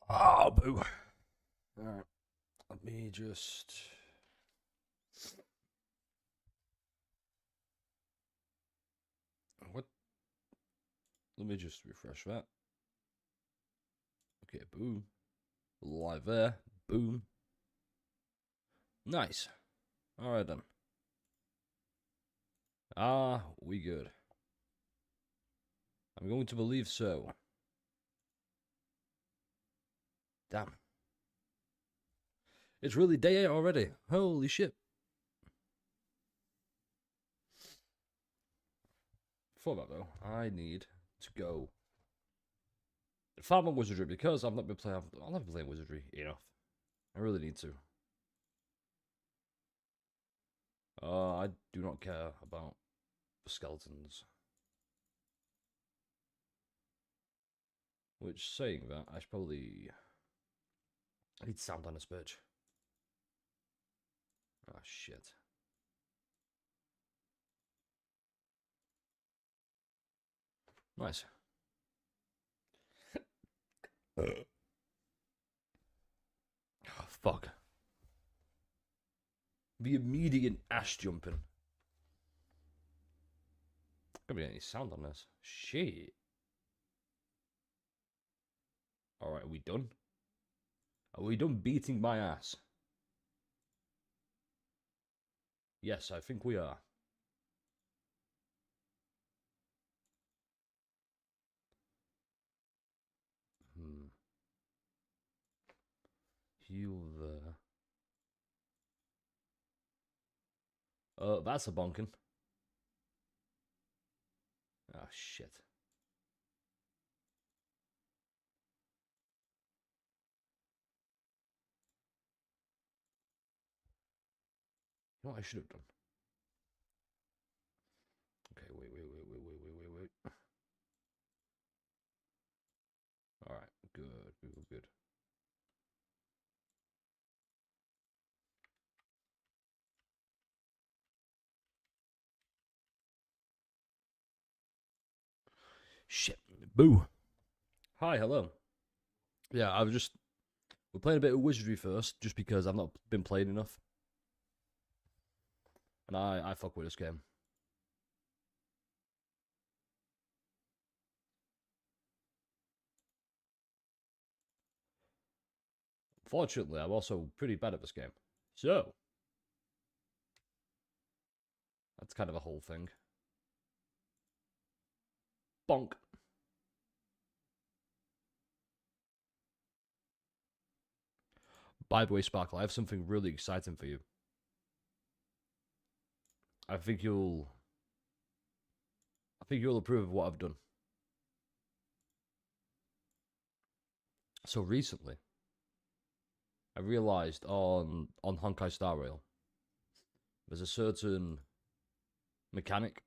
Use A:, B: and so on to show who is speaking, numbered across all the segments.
A: Oh, boo. Alright. Let me just. What? Let me just refresh that. Okay, boom. Live there. Boom. Nice. Alright then. We good. I'm going to believe so. Damn. It's really day 8 already. Holy shit. Before that though, I need to go farm on wizardry because I've not been playing wizardry enough. I really need to. I do not care about skeletons. Which, saying that, I should probably... I need sound on this bitch. Ah, shit. Nice. Oh, fuck. The immediate ass jumping. Gonna be any sound on this. Shit. Alright, are we done? Are we done beating my ass? Yes, I think we are. Heal there. That's a bonkin. Ah, shit. You know what I should have done? Okay, wait. Alright, good. Shit. Boo. Hi, hello. Yeah, we're playing a bit of wizardry first, just because I've not been playing enough. And I fuck with this game. Fortunately, I'm also pretty bad at this game. So, that's kind of a whole thing. Bonk. By the way, Sparkle, I have something really exciting for you. I think you'll approve of what I've done. So recently, I realized on Honkai Star Rail, there's a certain mechanic,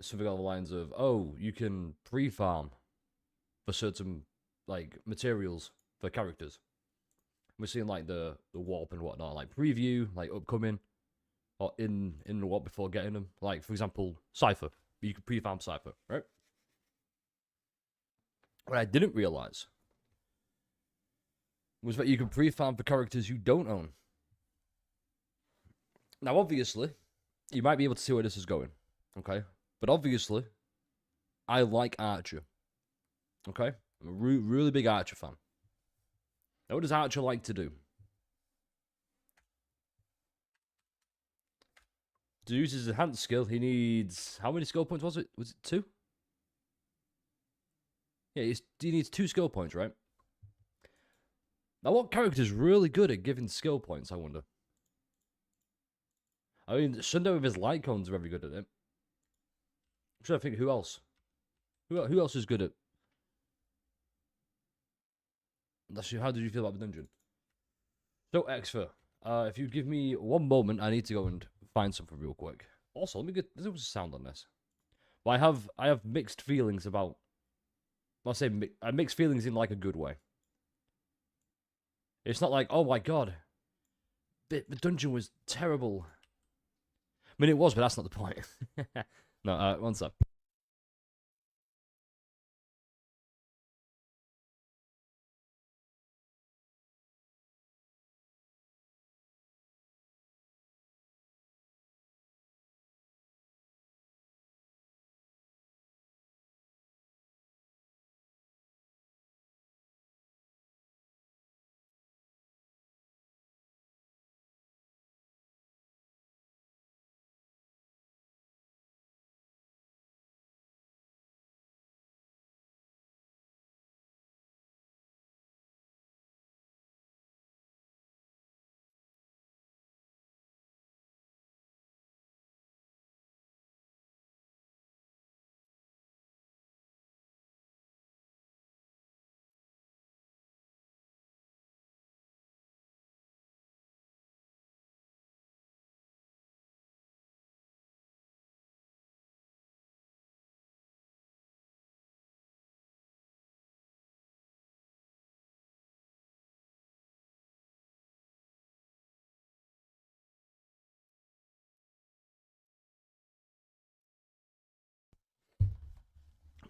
A: something along the lines of, oh, you can pre-farm for certain like materials for characters. We're seeing like the warp and whatnot, like preview, like upcoming, or in the warp before getting them. Like for example, Cypher, you can pre-farm Cypher, right? What I didn't realize was that you can pre-farm for characters you don't own. Now, obviously, you might be able to see where this is going, okay? But obviously, I like Archer, okay? I'm a really big Archer fan. Now, what does Archer like to do? To use his enhanced skill, he needs... How many skill points was it? Was it 2? Yeah, he needs 2 skill points, right? Now, what character's really good at giving skill points, I wonder? I mean, Sundo with his light cones are very good at it. I'm trying to think who else. Who else is good at... How did you feel about the dungeon? So, Exfer, if you give me 1 moment, I need to go and find something real quick. Also, let me get... There's a sound on this. But I have mixed feelings about... I'll say mixed feelings in like a good way. It's not like, oh my god, the dungeon was terrible. I mean, it was, but that's not the point. No, one sec.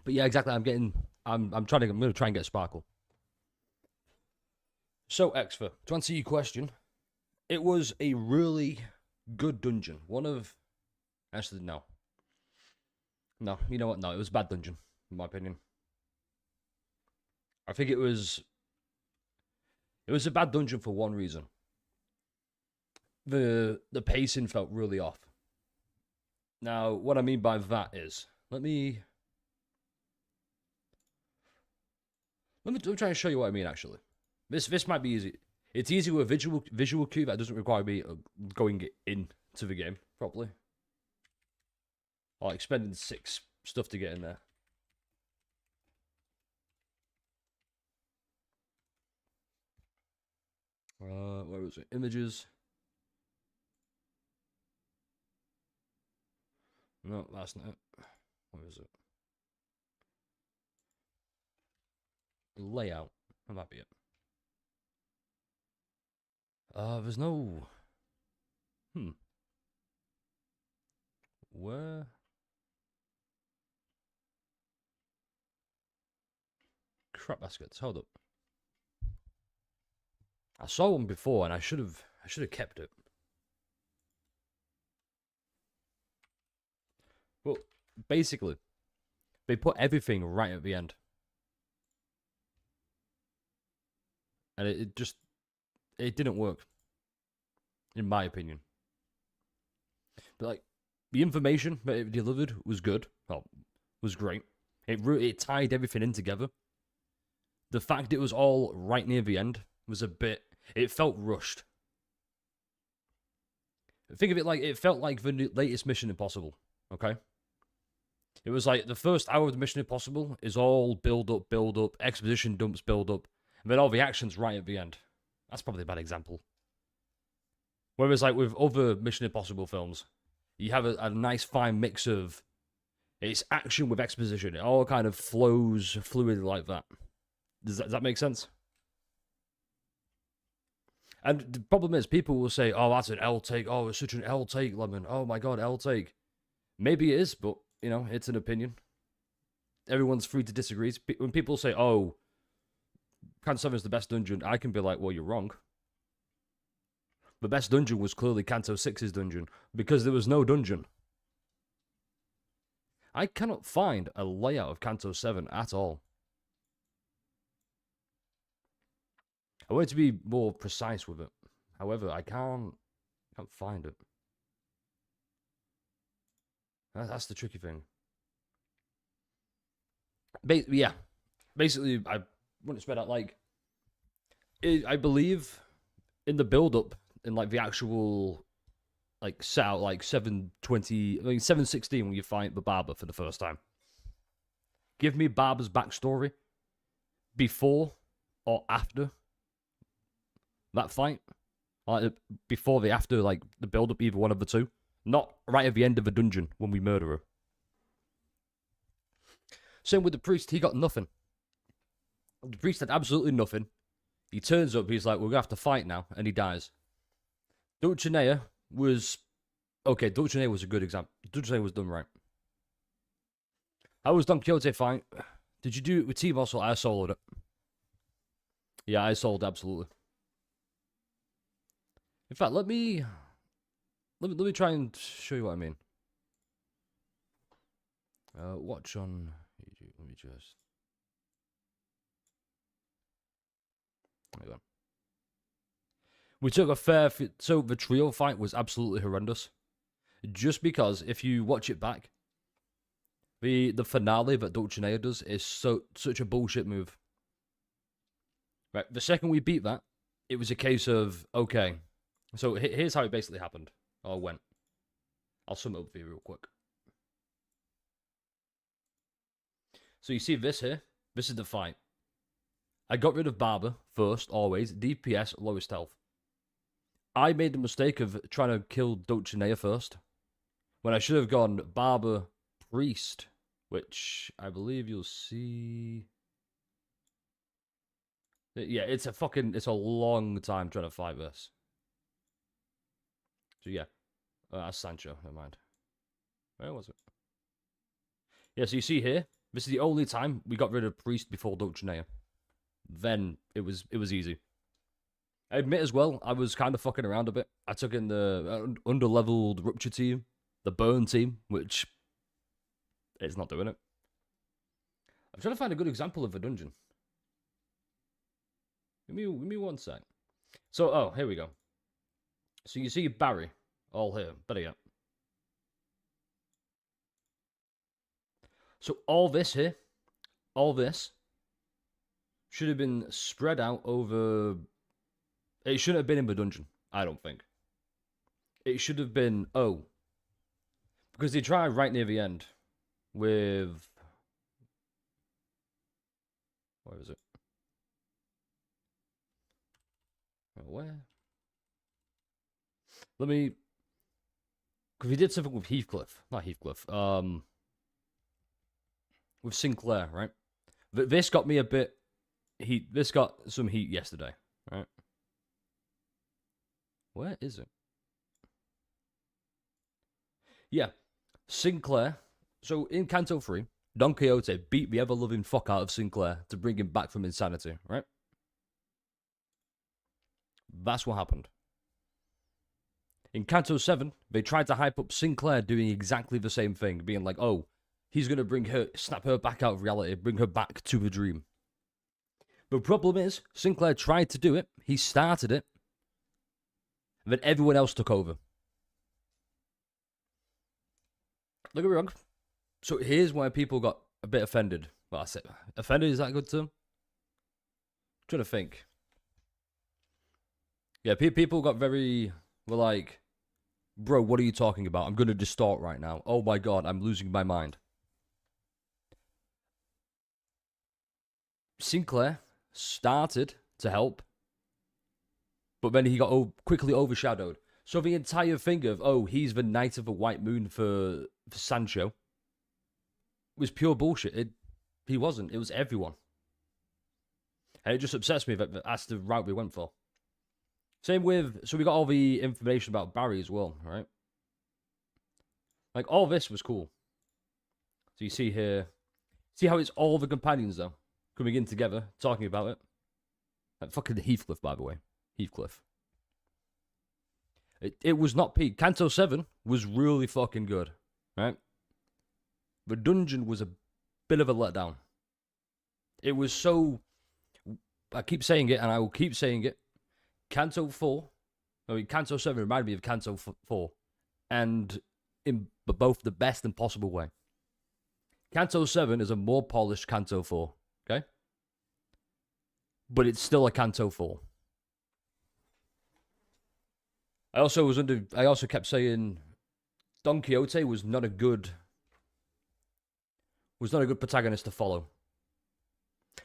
A: But yeah, exactly. I'm gonna try and get Sparkle. So Exfer, to answer your question, it was a really good dungeon. One of actually no. No, you know what? No, it was a bad dungeon, in my opinion. I think it was a bad dungeon for one reason. The pacing felt really off. Now, what I mean by that is, let me try and show you what I mean. Actually, this might be easy. It's easy with a visual cue that doesn't require me going into the game properly, or like spending 6 stuff to get in there. Where was it? Images. No, that's not it. What is it? Layout. That might be it. There's no. Where? Crap baskets. Hold up. I saw one before, and I should have kept it. Well, basically, they put everything right at the end, and it didn't work, in my opinion. But like, the information that it delivered was good. Well, was great. It tied everything in together. The fact it was all right near the end was a bit. It felt rushed. Think of it like it felt like the latest Mission Impossible. Okay. It was like the first hour of the Mission Impossible is all build up, exposition dumps, build up, and then all the action's right at the end. That's probably a bad example. Whereas like with other Mission Impossible films, you have a nice fine mix of it's action with exposition. It all kind of flows fluidly like that. Does that make sense? And the problem is, people will say, "Oh, that's an L take. Oh, it's such an L take, Lemon. Oh my god, L take." Maybe it is, but you know, it's an opinion. Everyone's free to disagree. When people say, "Oh, Canto 7 is the best dungeon," I can be like, "Well, you're wrong." The best dungeon was clearly Canto 6's dungeon because there was no dungeon. I cannot find a layout of Canto 7 at all. I want to be more precise with it. However, I can't find it. That's the tricky thing. Yeah. Basically, I want to spread out like I believe in the build up in like the actual like set out like 720 I mean 716 when you fight the barber for the first time. Give me Barber's backstory before or after that fight. Like before the after, like the build up, either one of the two. Not right at the end of the dungeon when we murder her. Same with the priest, he got nothing. The priest had absolutely nothing. He turns up, he's like, we're gonna have to fight now, and he dies. Dulcinea was okay, Dulcinea was a good example. Dulcinea was done right. How was Don Quixote fight? Did you do it with T-Boss or I soloed it? Yeah, I soloed absolutely. In fact, let me try and show you what I mean. Watch on YouTube. Let me just. There you go. We took a fair. So the trio fight was absolutely horrendous. Just because if you watch it back, the finale that Dulcinea does is such a bullshit move. Right, the second we beat that, it was a case of okay. So here's how it basically happened or went. I'll sum it up for you real quick. So you see this here? This is the fight. I got rid of Barber first, always. DPS, lowest health. I made the mistake of trying to kill Dulcinea first. When I should have gone Barber, Priest. Which I believe you'll see. Yeah, it's a long time trying to fight this. So yeah. That's Sancho, never mind. Where was it? Yeah, so you see here, This is the only time we got rid of Priest before Dulcinea. Then it was easy. I admit as well, I was kind of fucking around a bit. I took in the under-leveled Rupture team, the Burn team, which is not doing it. I'm trying to find a good example of a dungeon. Give me one sec. So, oh, here we go. So you see Barry, all here. Better yet. So all this here, all this, should have been spread out over... It shouldn't have been in the dungeon, I don't think. It should have been... Oh. Because they try right near the end with... Where is it? Where? Let me... Because we did something with Heathcliff. Not Heathcliff. With Sinclair, right? This got me a bit... This got some heat yesterday, right? Where is it? Yeah. Sinclair. So, in Canto 3, Don Quixote beat the ever-loving fuck out of Sinclair to bring him back from insanity, right? That's what happened. In Canto 7, they tried to hype up Sinclair doing exactly the same thing, being like, oh, he's going to bring her, snap her back out of reality, bring her back to the dream. The problem is, Sinclair tried to do it, he started it, and then everyone else took over. Don't get me wrong. So here's why people got a bit offended. Well, I said, offended, is that a good term? I'm trying to think. Yeah, people got very, were like, bro, what are you talking about? I'm going to distort right now. Oh my god, I'm losing my mind. Sinclair started to help, but then he got quickly overshadowed. So the entire thing of, oh, he's the Knight of the White Moon for Sancho was pure bullshit. He wasn't. It was everyone. And it just upsets me that that's the route we went for. Same with, so we got all the information about Barry as well, right? Like, all this was cool. So you see here, see how it's all the companions, though, coming in together, talking about it. Like, fucking Heathcliff, by the way. Heathcliff. It was not peak. Canto 7 was really fucking good, right? The dungeon was a bit of a letdown. It was so... I keep saying it, and I will keep saying it. Canto 7 reminded me of Canto 4. And in both the best and possible way. Canto 7 is a more polished Canto 4, okay? But it's still a Canto 4. I also kept saying Don Quixote was not a good protagonist to follow.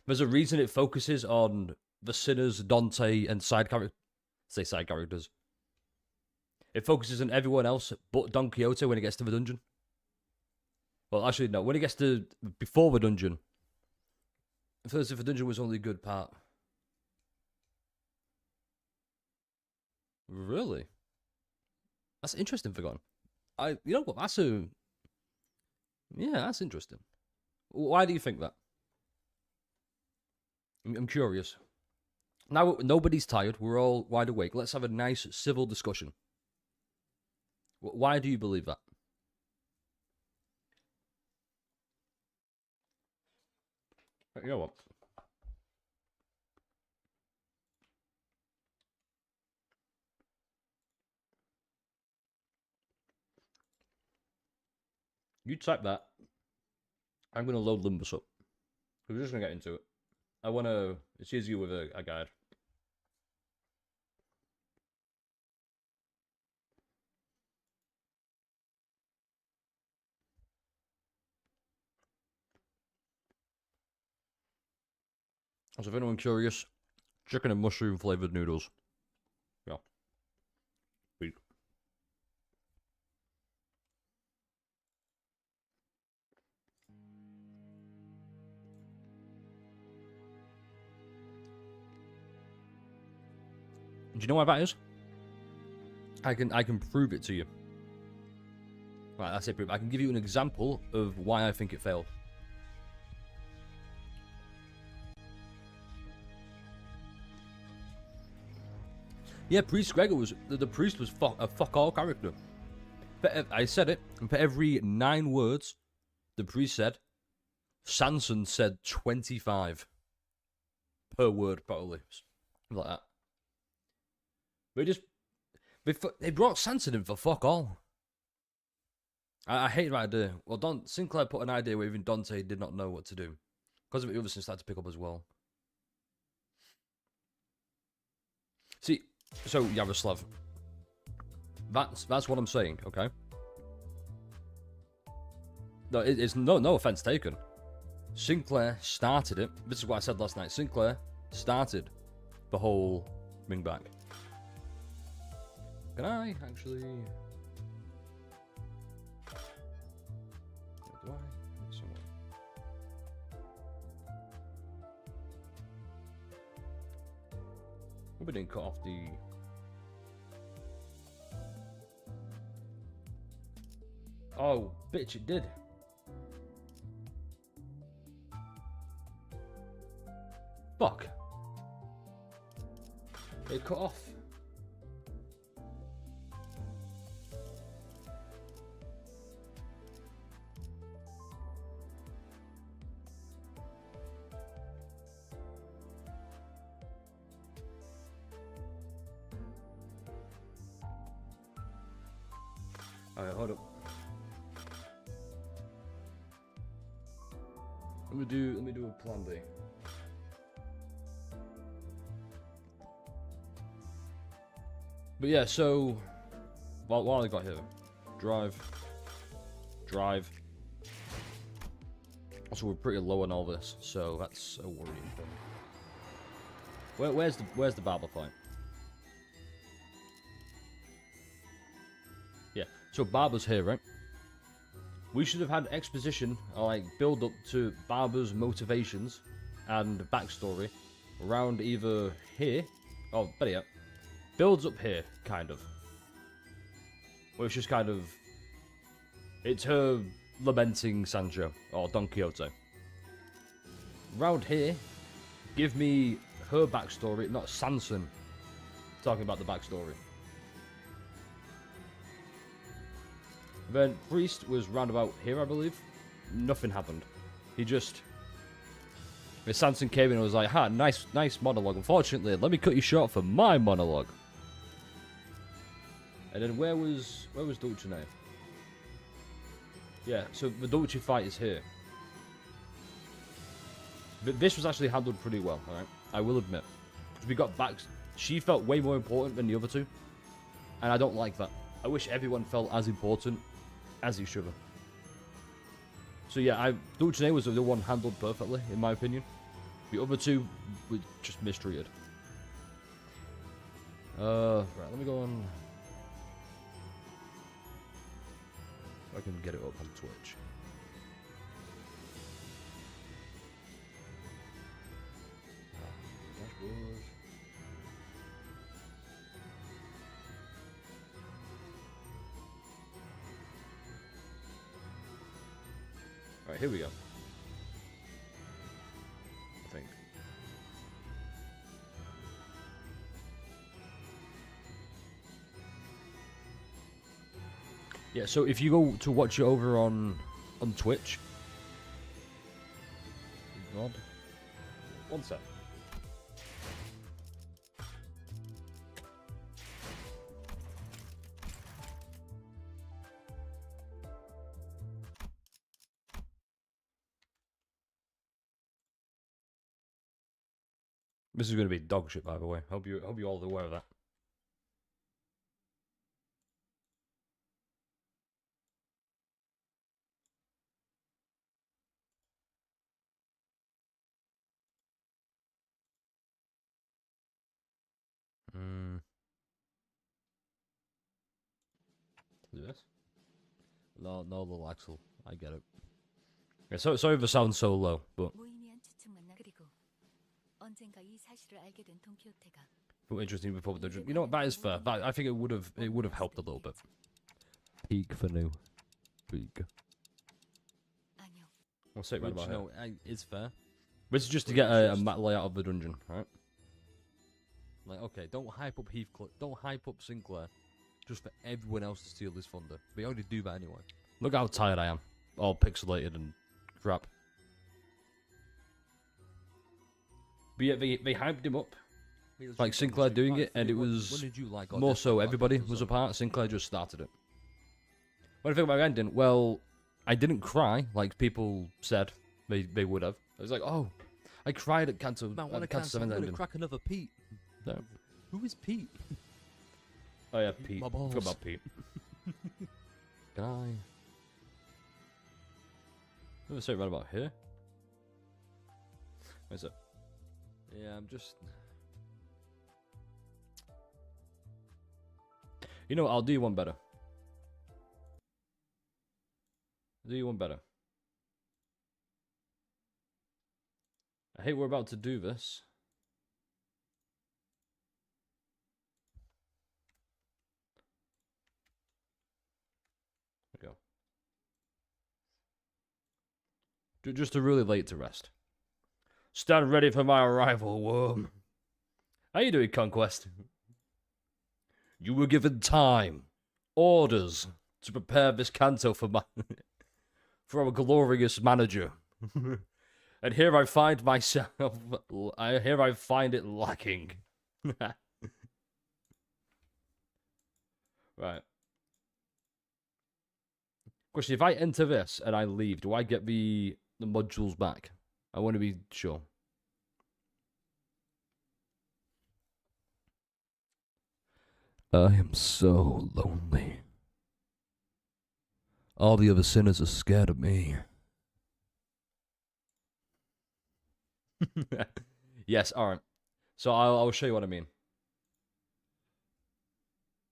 A: There's a reason it focuses on the sinners, Dante, and side characters. It focuses on everyone else but Don Quixote when it gets to the dungeon. Well, actually, no. When it gets to before the dungeon, I feel as if the dungeon was only a good part. Really? That's interesting, Forgotten. You know what? That's interesting. Why do you think that? I'm curious. Now nobody's tired. We're all wide awake. Let's have a nice civil discussion. Why do you believe that? You know what? You type that. I'm going to load Limbus up. We're just going to get into it. It's easier with a guide. So if anyone's curious, chicken and mushroom flavored noodles. Yeah. Sweet. Do you know why that is? I can prove it to you. Right, that's it. I can give you an example of why I think it failed. Yeah, Priest Gregor was the priest was a fuck all character. I said it, and for every 9 words the priest said, Sanson said 25 per word, probably like that. They brought Sanson in for fuck all. I hate that idea. Well, Sinclair put an idea where even Dante did not know what to do. Because of it, the others started to pick up as well. See, so Yaroslav. That's what I'm saying, okay? No, it's no offense taken. Sinclair started it. This is what I said last night. Sinclair started the whole bring back. Can I actually? Do I? Somewhere. We didn't cut off the. Oh, bitch! It did. Fuck. It cut off. Alright, hold up. Let me do a plan B. But yeah, so what have I got here? Drive. Also, we're pretty low on all this, so that's a worrying thing. Where's the barber fight? Yeah, so Barber's here, right? We should have had exposition, or like build up to Barber's motivations and backstory around either here, or better yet, builds up here, kind of. Where it's just kind of, it's her lamenting Sancho, or Don Quixote. Around here, give me her backstory, not Sanson talking about the backstory. Then Priest was round about here, I believe. Nothing happened. He just... Sanson came in and was like, ha, nice monologue. Unfortunately, let me cut you short for my monologue. And then where was Dulcinea? Yeah, so the Dulce fight is here. But this was actually handled pretty well, alright? I will admit. Because we got back... She felt way more important than the other two. And I don't like that. I wish everyone felt as important as each other. So yeah, Dulcinea was the one handled perfectly, in my opinion. The other two were just mistreated. Right, let me go on... I can get it up on Twitch. Dashboard. Alright, here we go. I think. Yeah, so if you go to watch it over on Twitch. God. One sec. This is going to be dog shit, by the way. Hope you all are aware of that. Do this? No, little Axel. I get it. Yeah, so sorry if it sounds so low, but interesting before the you know what, that is fair. I think it would have helped a little bit. Peak for new. Peak. I'll say it right about it. It's fair. This is just to get a map layout of the dungeon, right? Like, okay, don't hype up Heathcliff, don't hype up Sinclair, just for everyone else to steal his thunder. They already do that anyway. Look how tired I am, all pixelated and crap. But yeah, they hyped him up, like Sinclair doing it, and it was more so everybody was a part. Sinclair just started it. What do you think about ending? Well, I didn't cry like people said they would have. I was like, oh, I cried at Canto 7 ending.
B: I'm gonna crack another Pete.
A: No.
B: Who is Pete?
A: Oh yeah, Pete.
B: My balls.
A: Forgot about Pete. Can I? What did I say right about here? Where's it? Yeah, I'm just... You know what, I'll do you one better. I'll do you one better. I hate we're about to do this. There we go. Just a really late to rest. Stand ready for my arrival, worm. How you doing, Conquest? You were given time, orders to prepare this canto for for our glorious manager. And here I find myself. Here I find it lacking. Right. Question: if I enter this and I leave, do I get the modules back? I want to be sure. I am so lonely. All the other sinners are scared of me. Yes, alright. So I'll show you what I mean.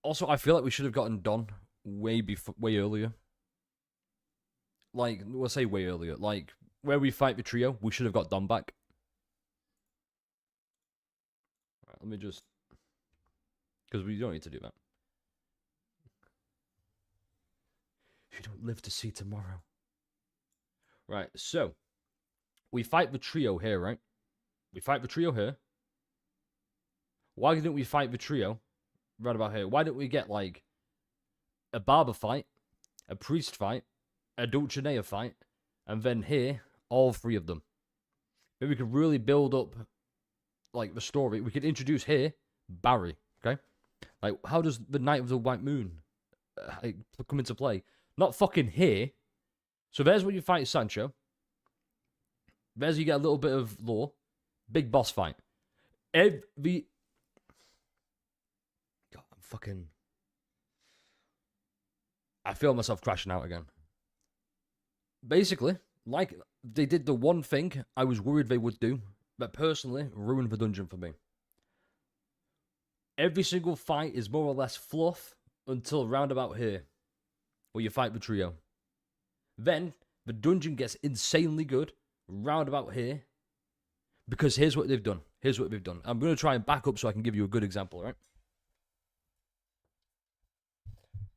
A: Also, I feel like we should have gotten done way earlier. Like, we'll say way earlier. Like, where we fight the trio, we should have got Dom back. Alright, let me just... Because we don't need to do that. You don't live to see tomorrow. Right, so... We fight the trio here, right? We fight the trio here. Why didn't we fight the trio right about here? Why didn't we get, like, a barber fight, a priest fight, a Dulcinea fight, and then here, all three of them? Maybe we could really build up, like, the story. We could introduce here Barry, okay? Like, how does the Night of the White Moon come into play? Not fucking here. So there's where you fight Sancho. There's you get a little bit of lore. Big boss fight. God, I'm fucking... I feel myself crashing out again. Basically, like, they did the one thing I was worried they would do, that personally ruined the dungeon for me. Every single fight is more or less fluff until round about here, where you fight the trio. Then, the dungeon gets insanely good round about here, because here's what they've done. Here's what they've done. I'm going to try and back up so I can give you a good example, right?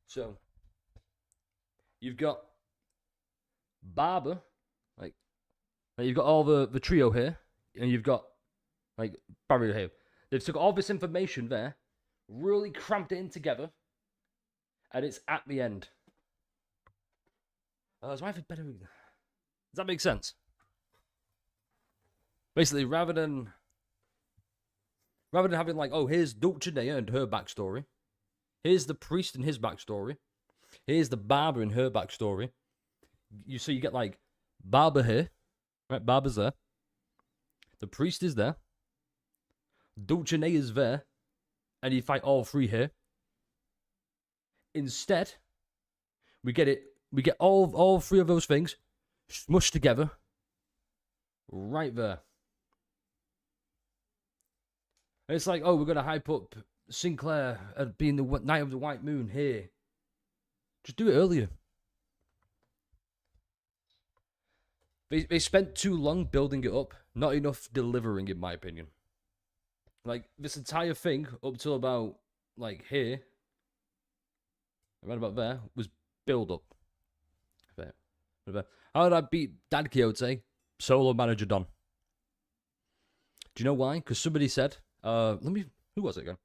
A: So, you've got Barber, like you've got all the trio here, and you've got, like, Barry here. They've took all this information there, really cramped it in together, and it's at the end. Does that make sense? Basically, rather than having, like, oh, here's Dulcinea and her backstory, here's the priest and his backstory, here's the barber and her backstory. You get, like, Barber here, right? Barber's there. The priest is there. Dulcinea's there, and you fight all three here. Instead, we get all three of those things smushed together right there. And it's like, oh, we're gonna hype up Sinclair being the Night of the White Moon here. Just do it earlier. They spent too long building it up, not enough delivering, in my opinion. Like, this entire thing, up till about, like, here, right about there, was build up. There. How did I beat Dad Quixote? Solo manager Don. Do you know why? Because somebody said, let me Who was it again?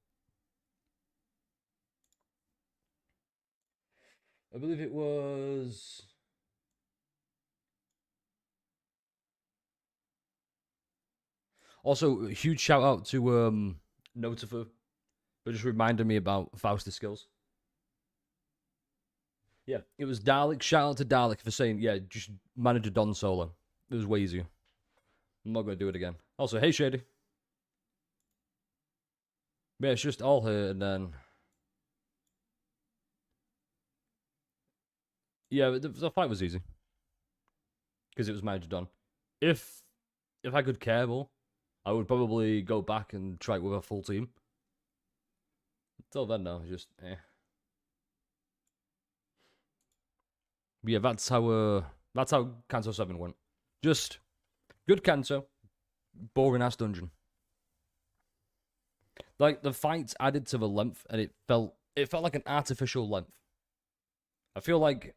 A: I believe it was. Also, a huge shout out to Notifer for just reminding me about Faust's skills. Yeah, it was Dalek. Shout out to Dalek for saying, yeah, just manage a Don solo. It was way easier. I'm not going to do it again. Also, hey, Shady. Yeah, it's just all her, and then. Yeah, the fight was easy. Because it was managed Don. If I could care more, I would probably go back and try it with a full team. Until then, no, just eh. But yeah, that's how Kanto 7 went. Just good Kanto, boring ass dungeon. Like the fights added to the length, and it felt like an artificial length. I feel like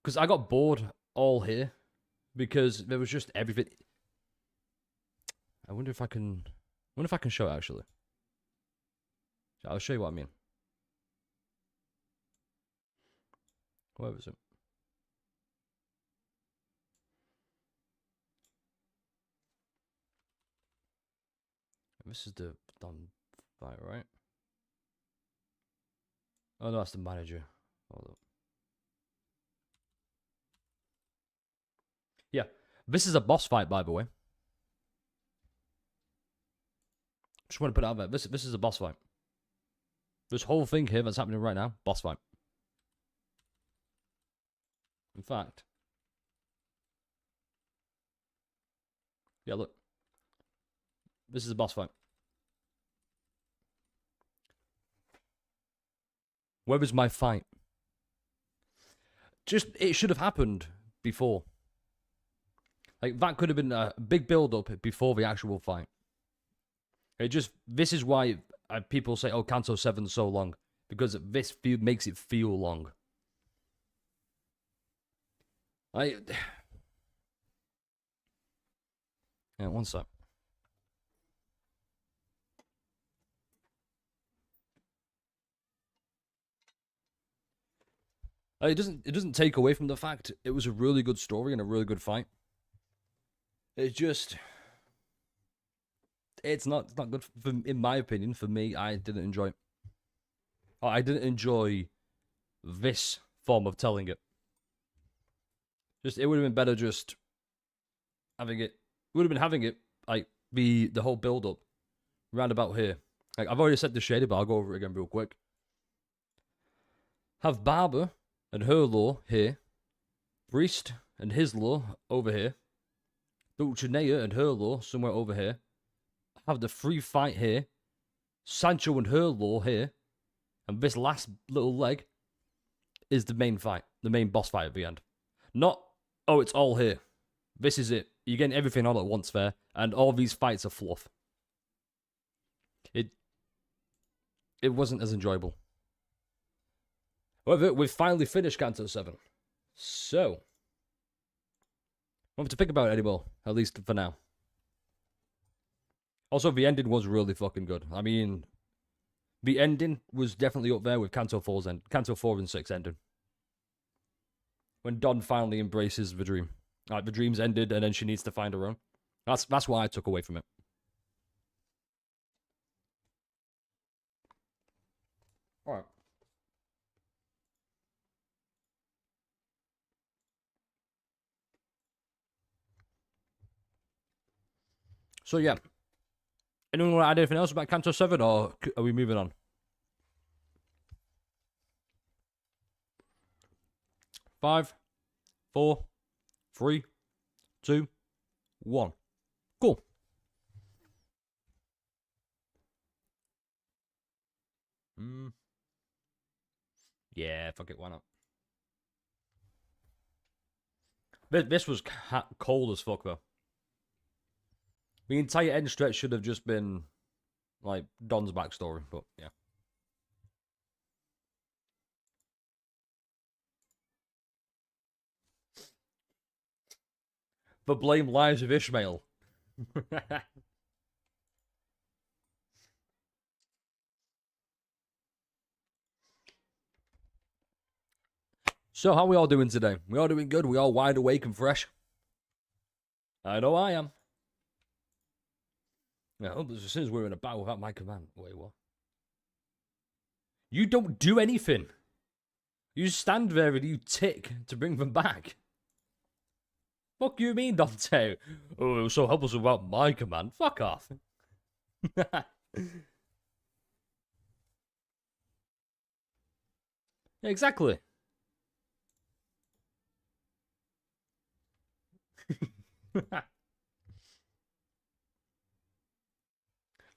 A: because I got bored all here because there was just everything. I wonder if I can show it actually. I'll show you what I mean. Where was it? This is the done fight, right? Oh no, that's the manager. Hold up. Yeah, this is a boss fight, by the way. Just want to put it out there. This is a boss fight. This whole thing here that's happening right now, boss fight. In fact, yeah, look. This is a boss fight. Where was my fight? Just, it should have happened before. Like, that could have been a big build-up before the actual fight. This is why people say, oh, Kanto 7's so long. Because this makes it feel long. Yeah, one sec. It doesn't take away from the fact it was a really good story and a really good fight. It's not good in my opinion. For me, I didn't enjoy it. I didn't enjoy this form of telling it. It would have been better just having it. Would have been having it like the whole build up round about here. Like I've already said the shady, but I'll go over it again real quick. Have Barber and her lore here, Priest and his lore over here, Dulcinea and her lore somewhere over here. Have the free fight here, Sancho and her lore here, and this last little leg is the main fight, the main boss fight at the end. Not, oh, it's all here. This is it. You're getting everything all at once there, and all these fights are fluff. It wasn't as enjoyable. However, we've finally finished Kanto 7. So, I don't have to think about it anymore, at least for now. Also, the ending was really fucking good. I mean, the ending was definitely up there with Kanto 4's end, Kanto 4 and 6 ending. When Dawn finally embraces the dream. Like, the dream's ended and then she needs to find her own. That's what I took away from it. Alright. So, yeah. Anyone want to add anything else about Kanto 7, or are we moving on? 5, 4, 3, 2, 1. Cool. Yeah, fuck it, why not? This was cold as fuck, though. The entire end stretch should have just been, like, Don's backstory, but yeah. The blame lies of Ishmael. So, how we all doing today? We all doing good? We all wide awake and fresh? I know I am. Yeah, as soon as we're in a battle without my command. Wait, what? You don't do anything. You just stand there and you tick to bring them back. Fuck you mean, Dante? Oh, it was so helpless without my command. Fuck off. Exactly.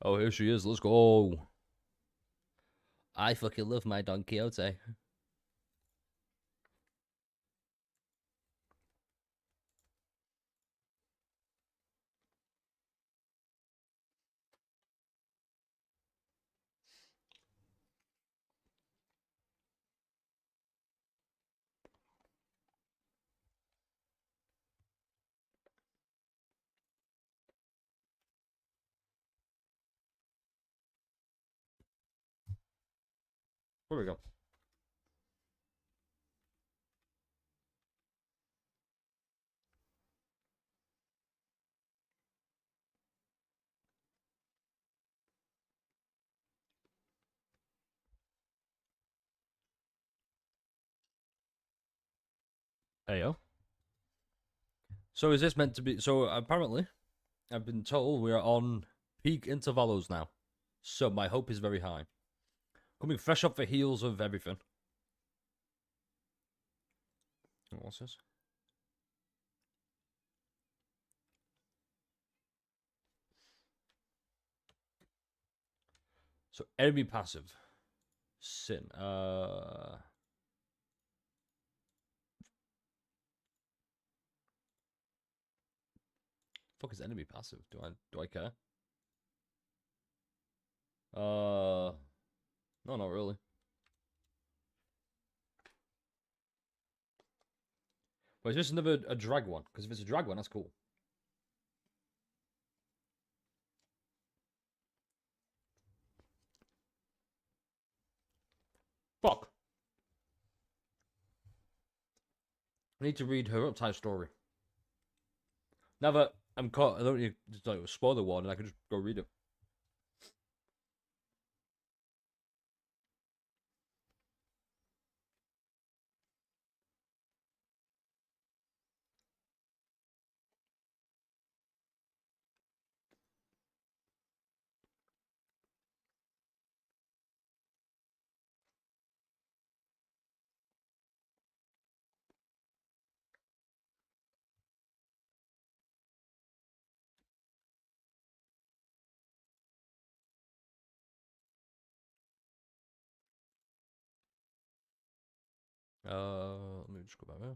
A: Oh, here she is. Let's go. I fucking love my Don Quixote. Where we go? Heyo. So is this meant to be... So apparently, I've been told we are on peak intervalos now. So my hope is very high. Coming fresh off the heels of everything. What's this? So enemy passive. Sin. Fuck is enemy passive? Do I care? No, not really. But is this another a drag one? Because if it's a drag one, that's cool. Fuck. I need to read her uptight story. Now that I'm caught, I don't need to like, spoil the one, and I can just go read it. Let me just go back there.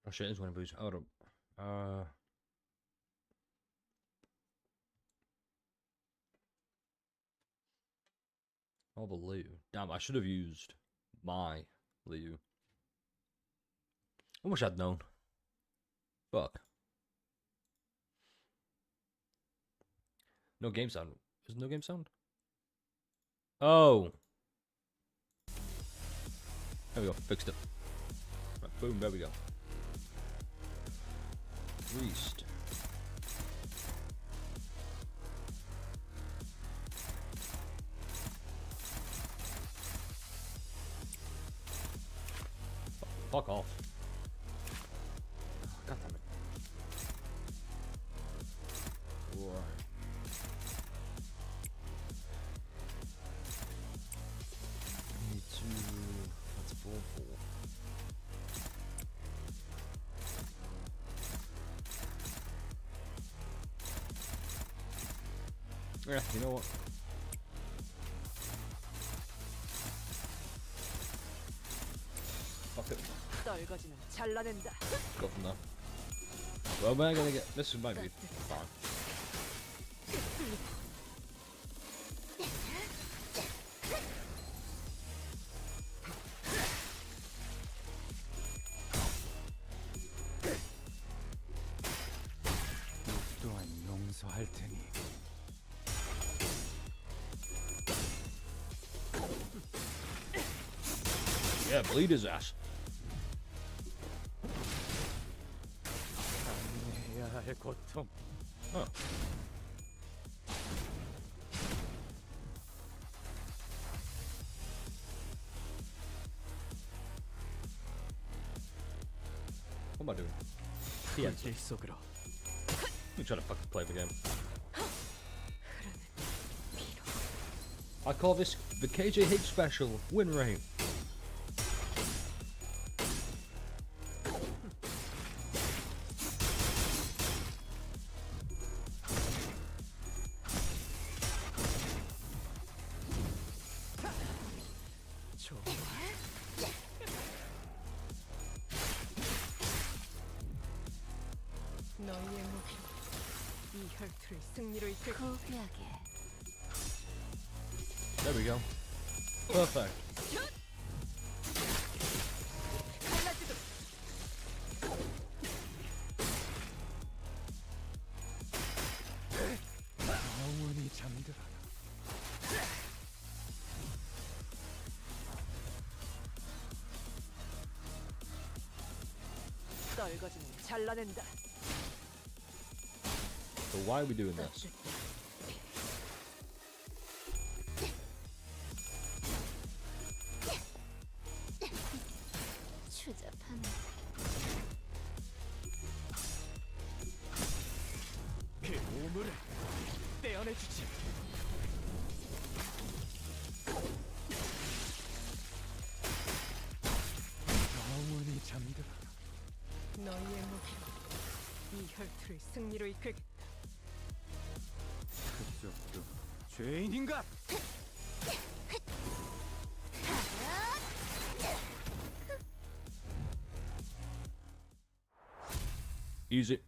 A: Oh shit, it's one of these. Hold up. Oh, the Liu. Damn, I should have used my Liu. I wish I'd known. Fuck. No game sound. Is no game sound? Oh. There we go. Fixed it. Right, boom, there we go. Priest. Fuck off. God damn it. Right. Need to... That's awful. Yeah, you know what? Fuck it. Go from there. Well, we're gonna get... This might be fine. Yeah, bleed his ass. Oh. What am I doing? Yeah. Let me try to fucking play the game. I call this the KJH special win rate.
C: 너희의 목표 이 혈투를 승리로 이끌 고귀하게
A: There we go. Perfect.
B: 영원히 잠들어라.
C: 떨거지는 잘라낸다.
A: So why are we doing this?
C: 추잡한
B: 그 오물을 떼어내주지. 영원히 잠들어라.
C: 너희의 목표 이 혈투를 승리로 이끌
B: 그쪽도 죄인인가?
A: Easy.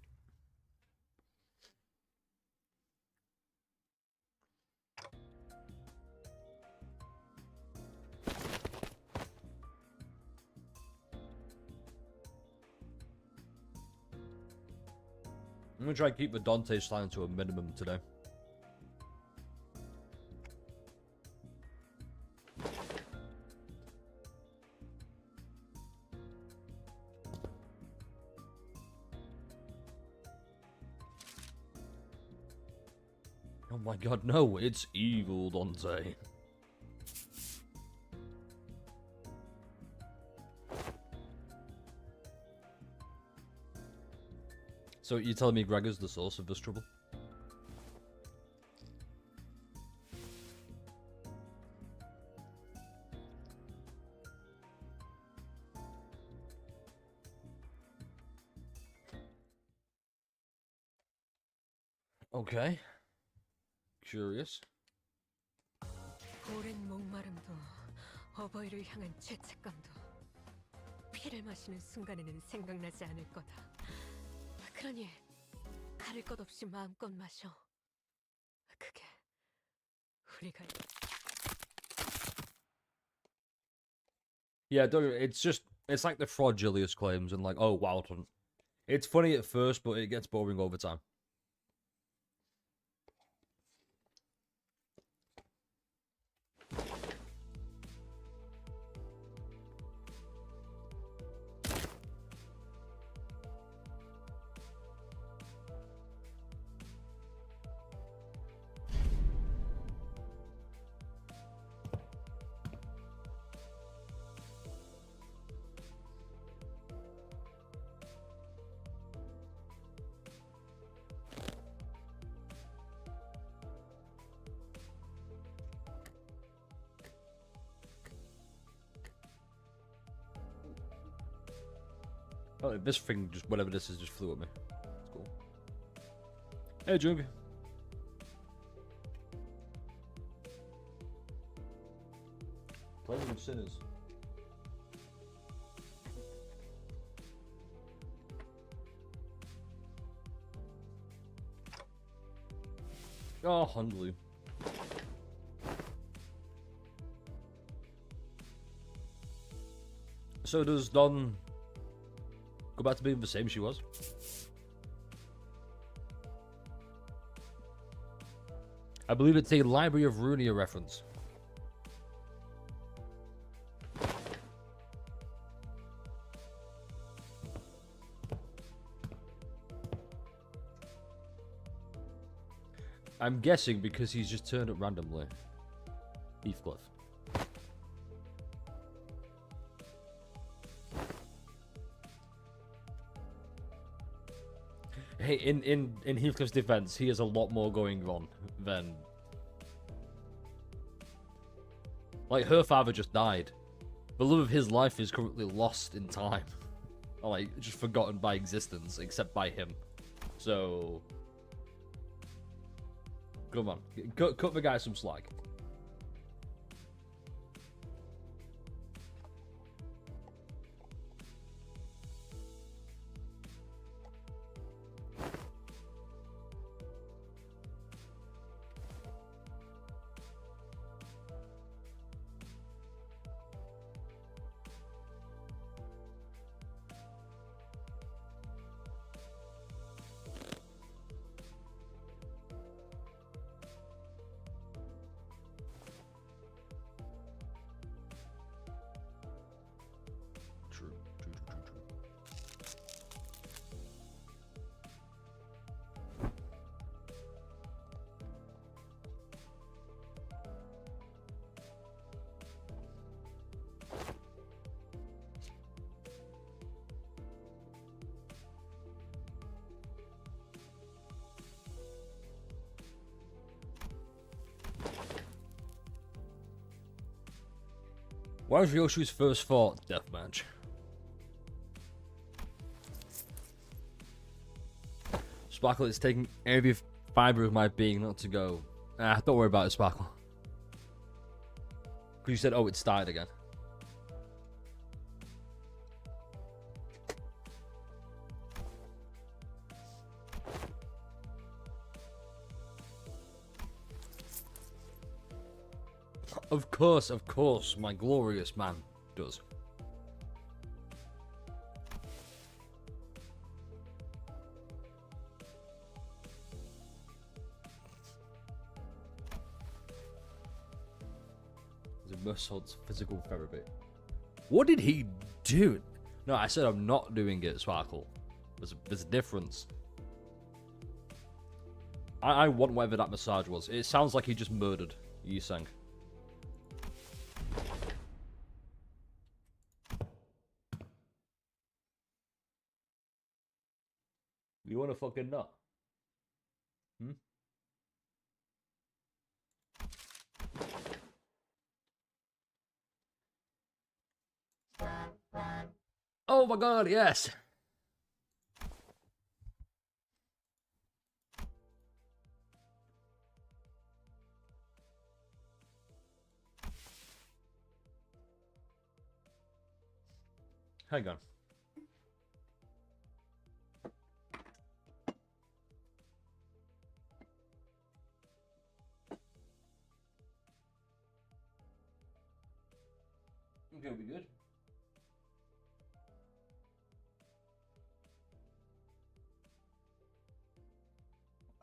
A: I'm gonna try to keep the Dante slang to a minimum today. Oh my god, no, it's evil Dante. So you're telling me Gregor's the source of this trouble? Okay. Curious.
C: 오랜 목마름도 어버이를 향한 죄책감도 피를 마시는 순간에는 생각나지 않을 거다. 그러니 가릴 것 없이 마음껏 마셔. 그게 우리가
A: Yeah, it's like the fraud Julius claims and like, oh, Wild Hunt. It's funny at first, but it gets boring over time. Oh, this thing, just whatever this is, just flew at me. It's cool. Hey, Jung. Playing with sinners. Oh, hungry. So does Don go back to being the same she was? I believe it's a Library of Runia reference. I'm guessing because he's just turned up randomly. Heathcliff. Hey, in Heathcliff's defense, he has a lot more going on than... Like, her father just died. The love of his life is currently lost in time. Or, like, just forgotten by existence, except by him. So... Come on. Cut the guy some slack. True. Why was Ryoshu's first thought deathmatch? Sparkle is taking every fiber of my being not to go. Don't worry about it, Sparkle. Because you said, oh, it started again. Of course, my glorious man does. Mersault's physical therapy. What did he do? No, I said I'm not doing it, Sparkle. There's a difference. I want whatever that massage was. It sounds like he just murdered Yisang. You wanna fucking nut? Hmm? Oh my god, yes! Hang on. Okay, we'll be good.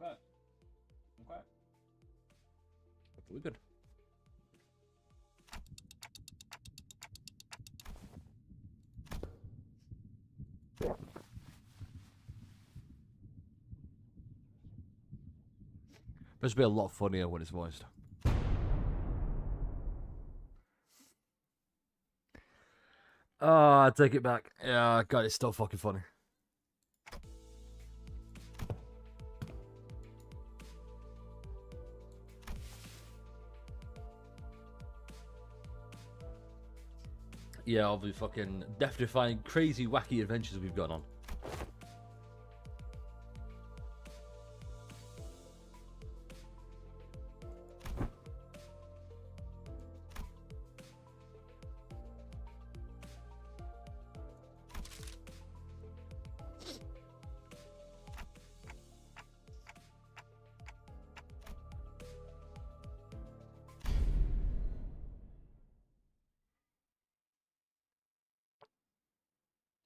A: Okay. Okay. We're good. This will be a lot funnier when it's voiced. I take it back. Yeah, God, it's still fucking funny. Yeah, all the fucking death-defying, crazy, wacky adventures we've gone on.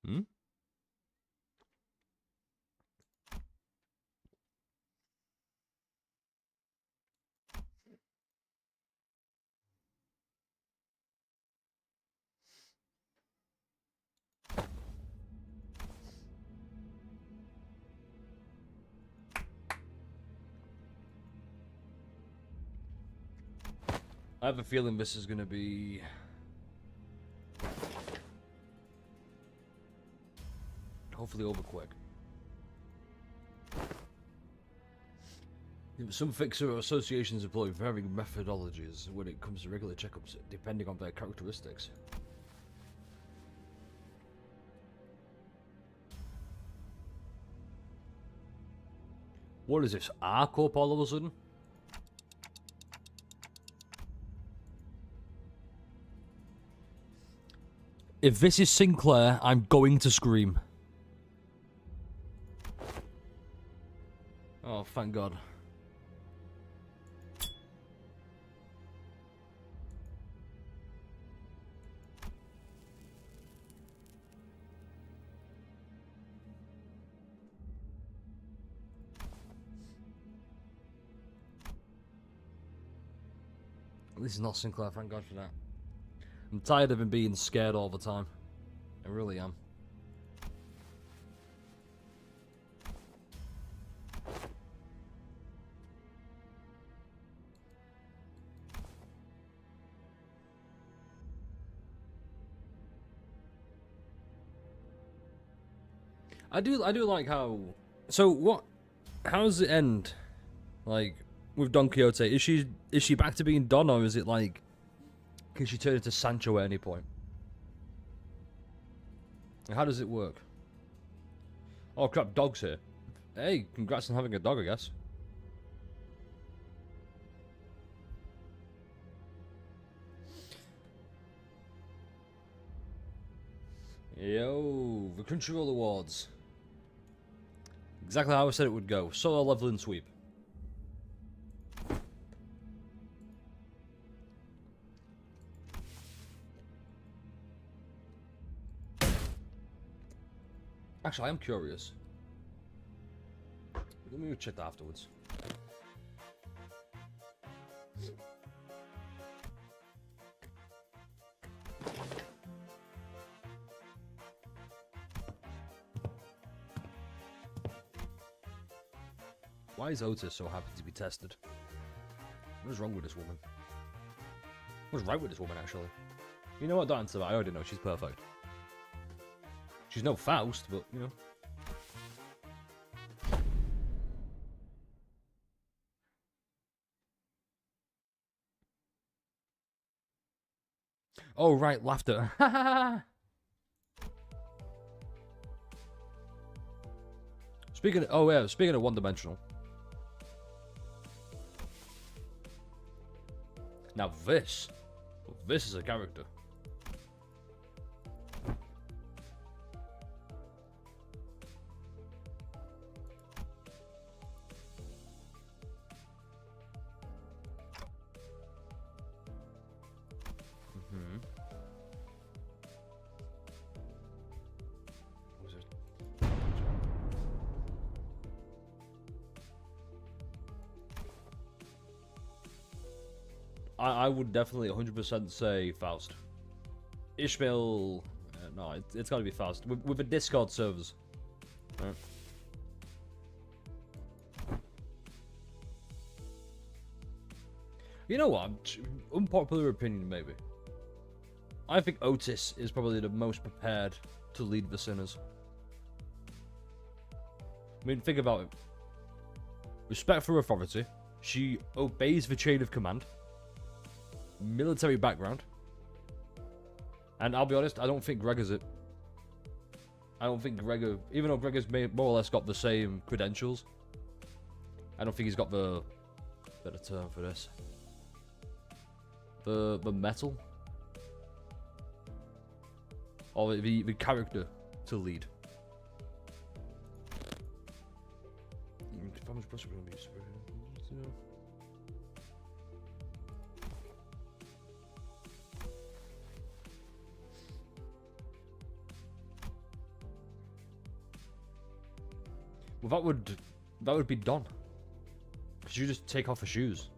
A: Hmm? I have a feeling this is gonna be hopefully over quick. Some fixer associations employ varying methodologies when it comes to regular checkups, depending on their characteristics. What is this? R-Corp all of a sudden? If this is Sinclair, I'm going to scream. Oh, thank God. This is not Sinclair, thank God for that. I'm tired of him being scared all the time. I really am. I do like how. So what? How does it end? Like with Don Quixote, is she back to being Don, or is it like? Can she turn into Sancho at any point? How does it work? Oh crap, dog's here. Hey, congrats on having a dog, I guess. Yo, the Crunchyroll Awards. Exactly how I said it would go. Solo leveling sweep. Actually, I am curious. Let me check that afterwards. Why is Otis so happy to be tested? What is wrong with this woman? What's right with this woman, actually? You know what, don't answer that. I already know she's perfect. She's no Faust, but, you know. Oh, right, laughter. Speaking of one-dimensional. Now this is a character. I would definitely 100% say Faust. Ishmael, no, it's got to be Faust with the Discord servers. Right. You know what? Unpopular opinion, maybe. I think Otis is probably the most prepared to lead the Sinners. I mean, think about it. Respect for authority. She obeys the chain of command. Military background. And I'll be honest, I don't think Gregor's it. I don't think Gregor, even though Gregor's more or less got the same credentials, I don't think he's got the better term for this. The metal? Or the character to lead. Well, that would be done. Cause you just take off the shoes.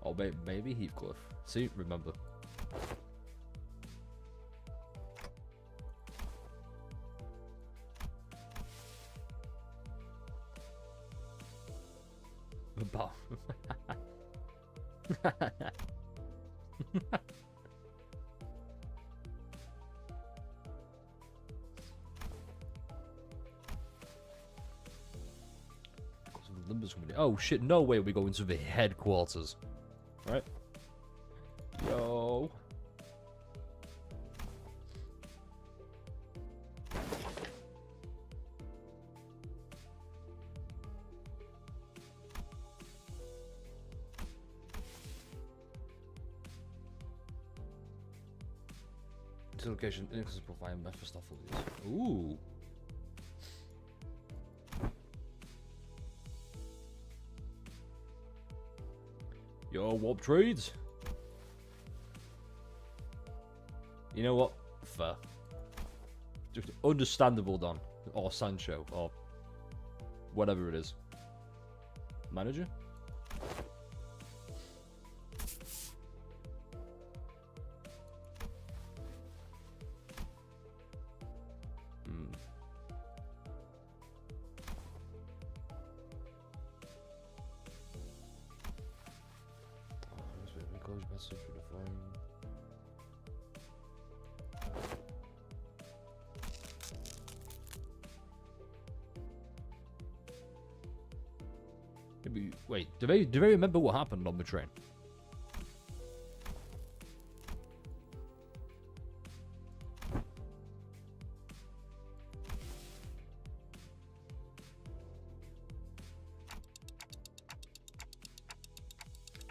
A: Oh, maybe Heathcliff. See, remember. About. Limbus Company. Oh shit! No way we're going to the headquarters, right? Yo. This location inaccessible via Mephistopheles. Ooh. Yo, warp trades. You know what? Fair. Just understandable, Don. Or Sancho. Or whatever it is. Manager? Message for the phone. Wait, do they remember what happened on the train?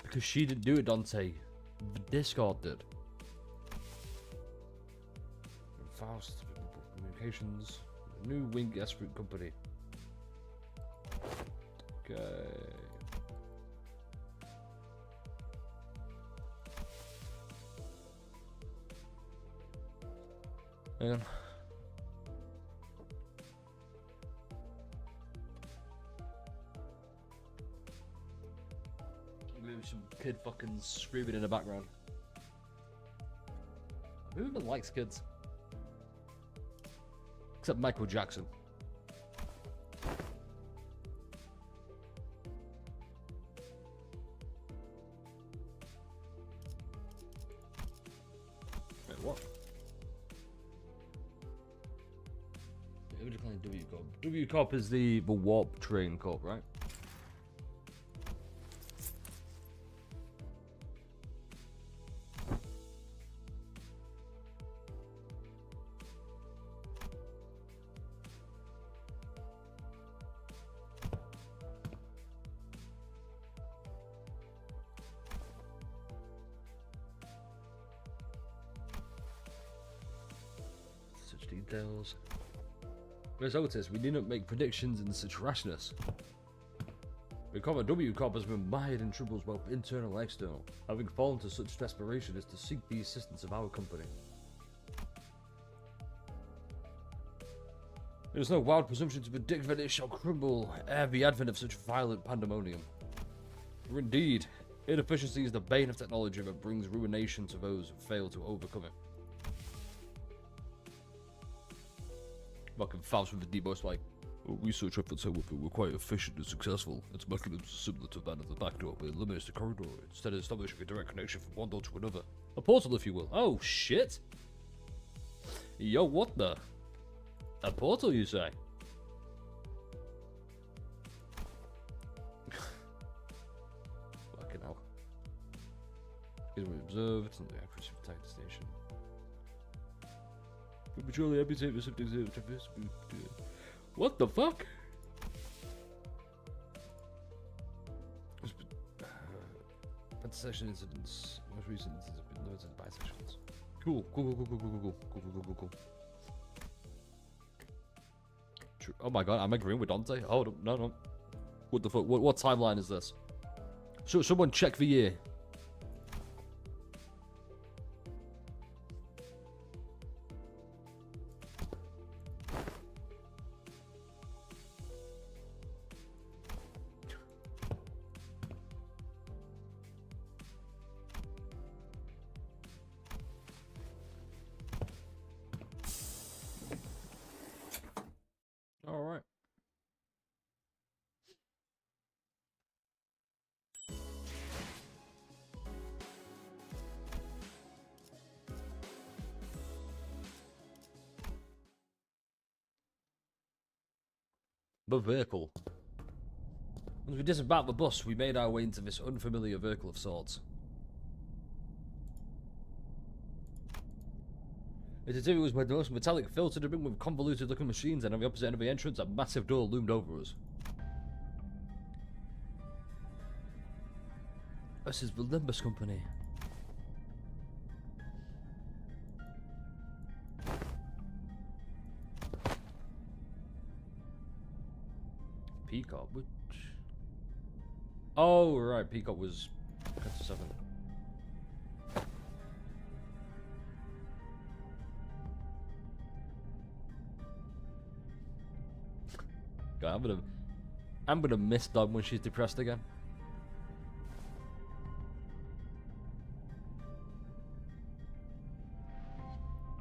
A: Because she didn't do it, Dante. The Discord did. Faust Communications, new Wing Esprit Company. Okay. Hang on. Some kid fucking screaming in the background. Who even likes kids? Except Michael Jackson. Wait, what? Who declined W Corp? W Corp is the warp train corp, right? Details. Where's Otis? We need not make predictions in such rashness. Recover W Corp has been mired in troubles both internal and external. Having fallen to such desperation is to seek the assistance of our company. It is no wild presumption to predict that it shall crumble ere the advent of such violent pandemonium. For indeed, inefficiency is the bane of technology that brings ruination to those who fail to overcome it. Fucking Faust with the D-boss like, research efforts however were quite efficient and successful. Its mechanism is similar to that of the back door, but it eliminates the corridor instead of establishing a direct connection from one door to another. A portal, if you will. Oh shit! Yo, what the? A portal, you say? Fucking hell. Is we observed and the accuracy of attack station. We patrol amputate receptors of traverse. What the fuck? Session incidents. Most recent incidents have been noted by sessions. Cool. Cool. True. Oh my god, I'm agreeing with Dante. Hold up, no. What the fuck? What timeline is this? So someone check the year. All right. The vehicle. Once we disembarked the bus, we made our way into this unfamiliar vehicle of sorts. Its interior was made of metallic filtered and with convoluted looking machines, and on the opposite end of the entrance, a massive door loomed over us. This is the Limbus Company. Peacock, which... Oh, right, Peacock was... 7. God, I'm gonna miss Dog when she's depressed again.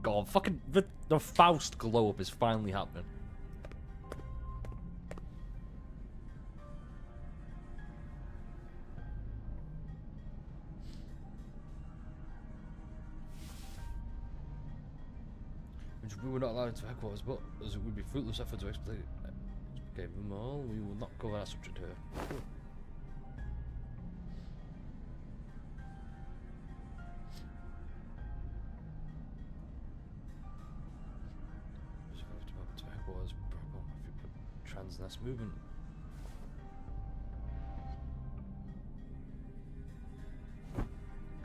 A: God, fucking the Faust glow up is finally happening. Which we were not allowed into headquarters, but as it would be fruitless effort to explain them all, we will not cover that subject here. Cool. Transness movement.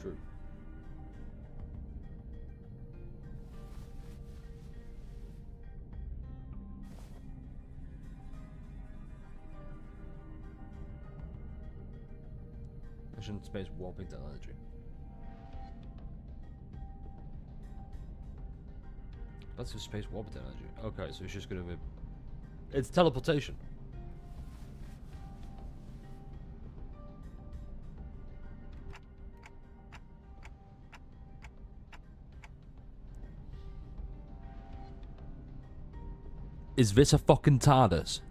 A: True. Mission space warping technology. That's just space warping technology. Okay, so it's just gonna be... It's teleportation. Is this a fucking TARDIS?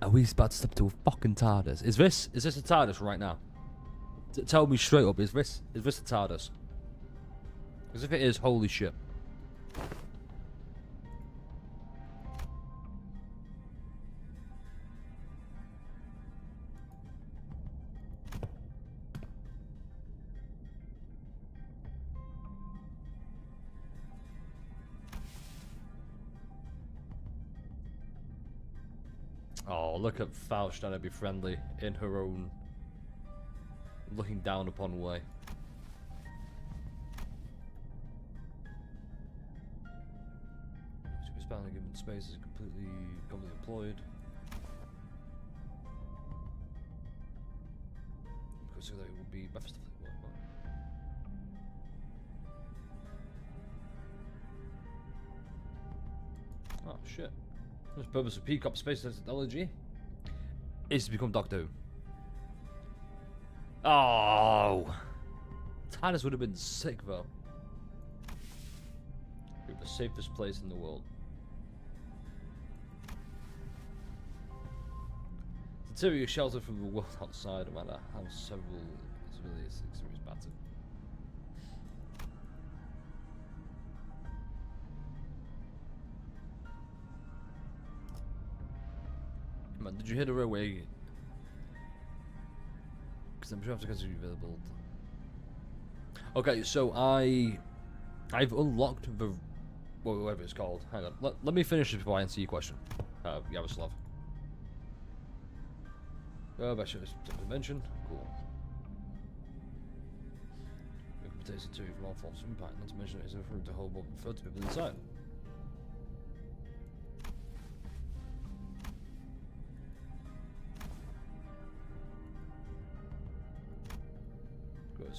A: Are we about to step to a fucking TARDIS? Is this a TARDIS right now? Tell me straight up, is this a TARDIS? Because if it is, holy shit. Oh, look at Faust trying to be friendly in her own looking down upon way. To be spanning given space is completely employed. Because so that it would be best. Oh shit. The purpose of Peacock space technology is to become Doctor Who. Oh! TARDIS would have been sick though. It'd be the safest place in the world. The interior sheltered from the world outside, no matter how several civilians serious battered. Man, did you hit a railway? Because I'm sure I have to continue the build. Okay, so I've unlocked the whatever it's called. Hang on, let me finish this before I answer your question. Yaroslav. Back to this dimension. Cool. We can protect the two from all forms of impact. Not to mention it is referring to hold more than 30 people inside.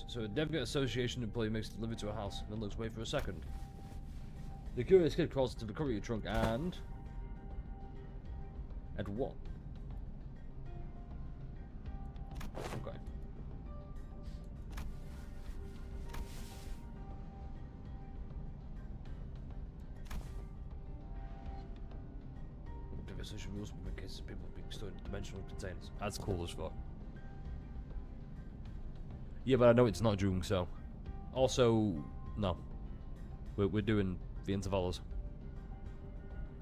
A: So a Delegate Association employee makes a delivery to a house and then looks away for a second. The curious kid crawls into the courier trunk and what? Okay. Delegate Association rules in cases of people being stored in dimensional containers. That's cool as fuck. Yeah, but I know it's not June, so. Also, no. We're doing the intervals.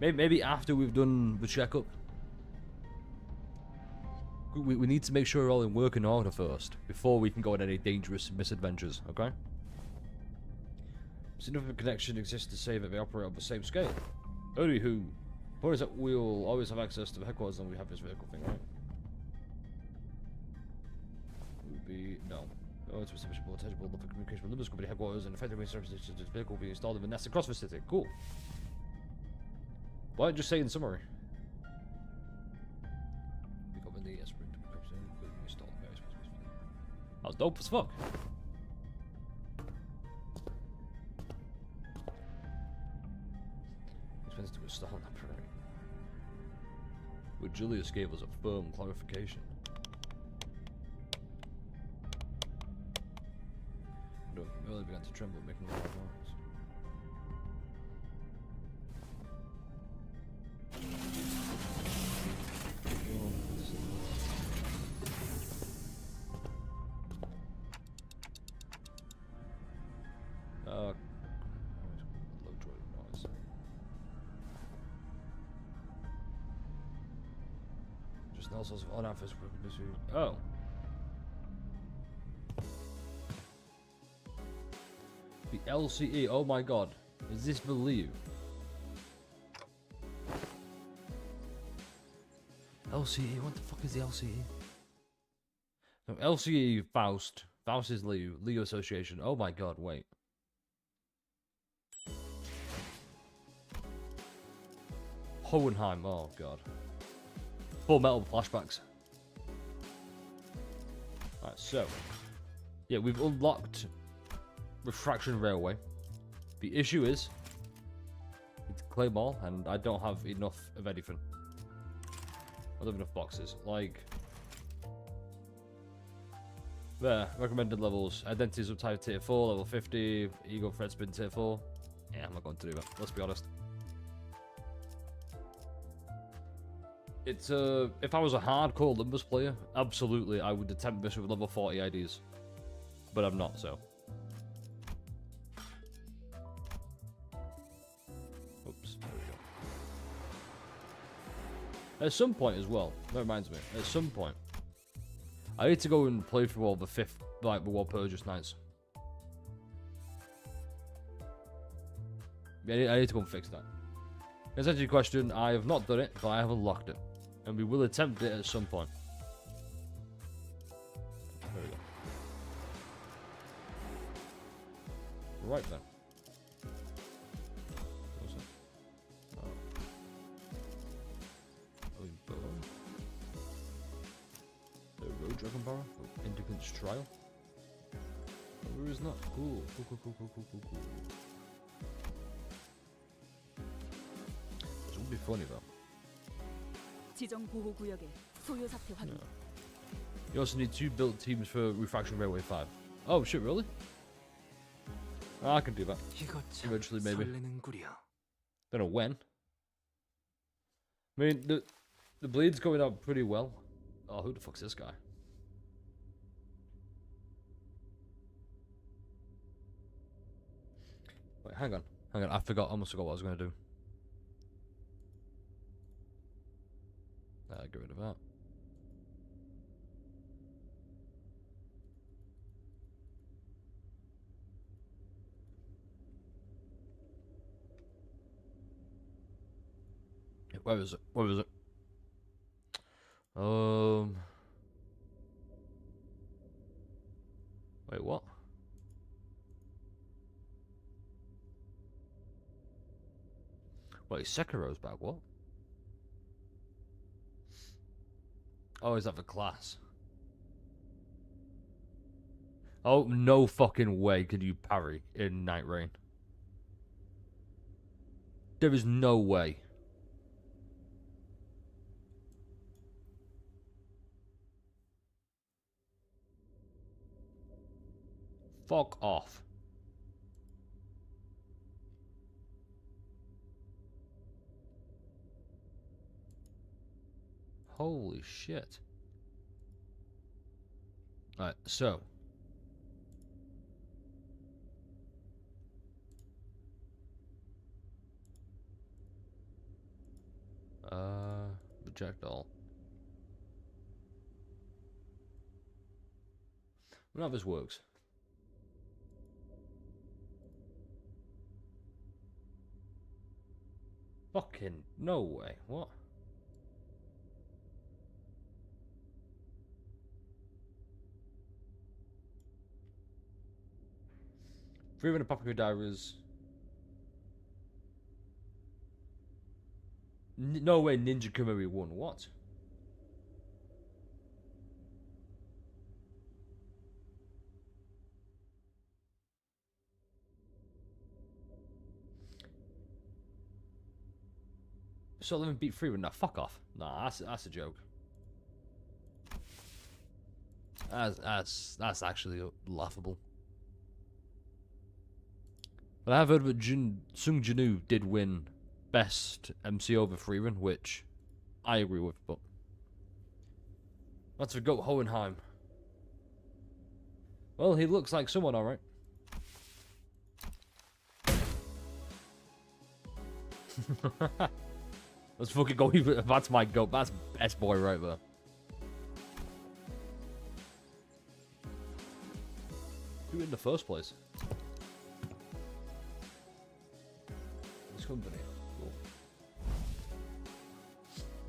A: Maybe after we've done the checkup. We need to make sure we're all in working order first, before we can go on any dangerous misadventures, okay? Significant connection exists to say that they operate on the same scale. Only who? Point is that we'll always have access to the headquarters and we have this vehicle thing, right? Would be no. Oh, it's establish more tangible for communication with Limbus Company headquarters and effectively services to this vehicle will be installed in the nest across the city. Cool. Why don't you just say in summary? We got in the sprint installed. That was dope as fuck. Expensive to install that period. But Julius gave us a firm clarification. No, really began to tremble, making a loud noise. Low droid noise. Just all sorts of odd outfits. Oh. The LCE, oh my god. Is this the Liu? LCE, what the fuck is the LCE? No, LCE, Faust. Faust is Liu. Liu Association. Oh my god, wait. Hohenheim, oh god. Full Metal flashbacks. Alright, so. Yeah, we've unlocked Refraction Railway. The issue is, it's claim all, and I don't have enough of anything. I don't have enough boxes. Like, there, recommended levels. Identity subtype tier 4, level 50. Ego threat spin tier 4. Yeah, I'm not going to do that. Let's be honest. It's if I was a hardcore Limbus player, absolutely I would attempt this with level 40 IDs. But I'm not, so. Oops, there we go. At some point as well, that reminds me, at some point, I need to go and play through all the fifth, like, the War Purchase nights. Yeah, I need to go and fix that. To answer your question, I have not done it, but I have unlocked it. And we will attempt it at some point. There we go. Right then. What's that? Oh. The Road Dragon Barrow? Indicant's Trial? Oh, where is that? Cool. Cool. This would be funny though.
D: 지정 보호 구역에 소요 사태 확인.
A: You also need 2 built teams for Refraction Railway 5. Oh shit, really? I can do that. Eventually, maybe. Don't know when. I mean, the bleed's going out pretty well. Oh, who the fuck's this guy? Wait, hang on. I forgot. I almost forgot what I was going to do. Get rid of that. Where is it? Wait, what? Wait, Sekiro's back, what? Oh, is that the class? Oh, no fucking way can you parry in Night Rain. There is no way. Fuck off. Holy shit. Alright, so. Reject all. I wonder how this works. Fucking no way. What? Freeman and Paprika Diaries. No way Ninja Kamui won. What? Sullivan beat Freeman. Nah, fuck off. Nah, that's a joke. That's actually laughable. But I have heard that Sung Jinu did win best MC over Freeman, which I agree with, but that's a goat Hohenheim. Well, he looks like someone, alright. Let's fucking go. That's my goat. That's best boy right there. Who in the first place? This company. Cool.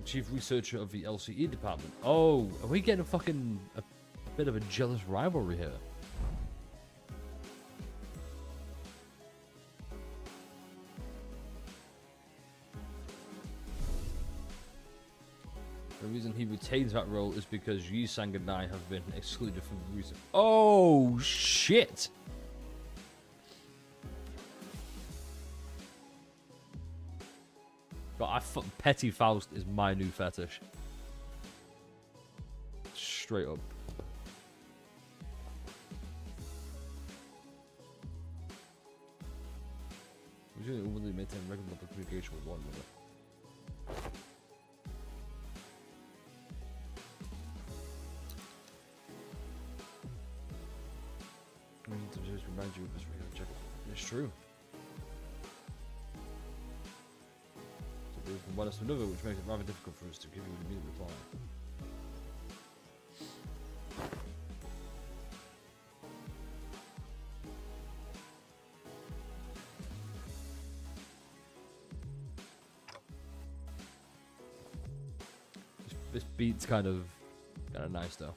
A: Chief researcher of the LCE department. Oh, are we getting a bit of a jealous rivalry here? The reason he retains that role is because Yi Sang and I have been excluded from the reason. Oh shit! But Petty Faust is my new fetish. Straight up. We should only maintain regular communication with one another. We need to just remind you of this regular check. It's true. So we from one us to another, which makes it rather difficult for us to give you an immediate reply. This beat's kind of nice though.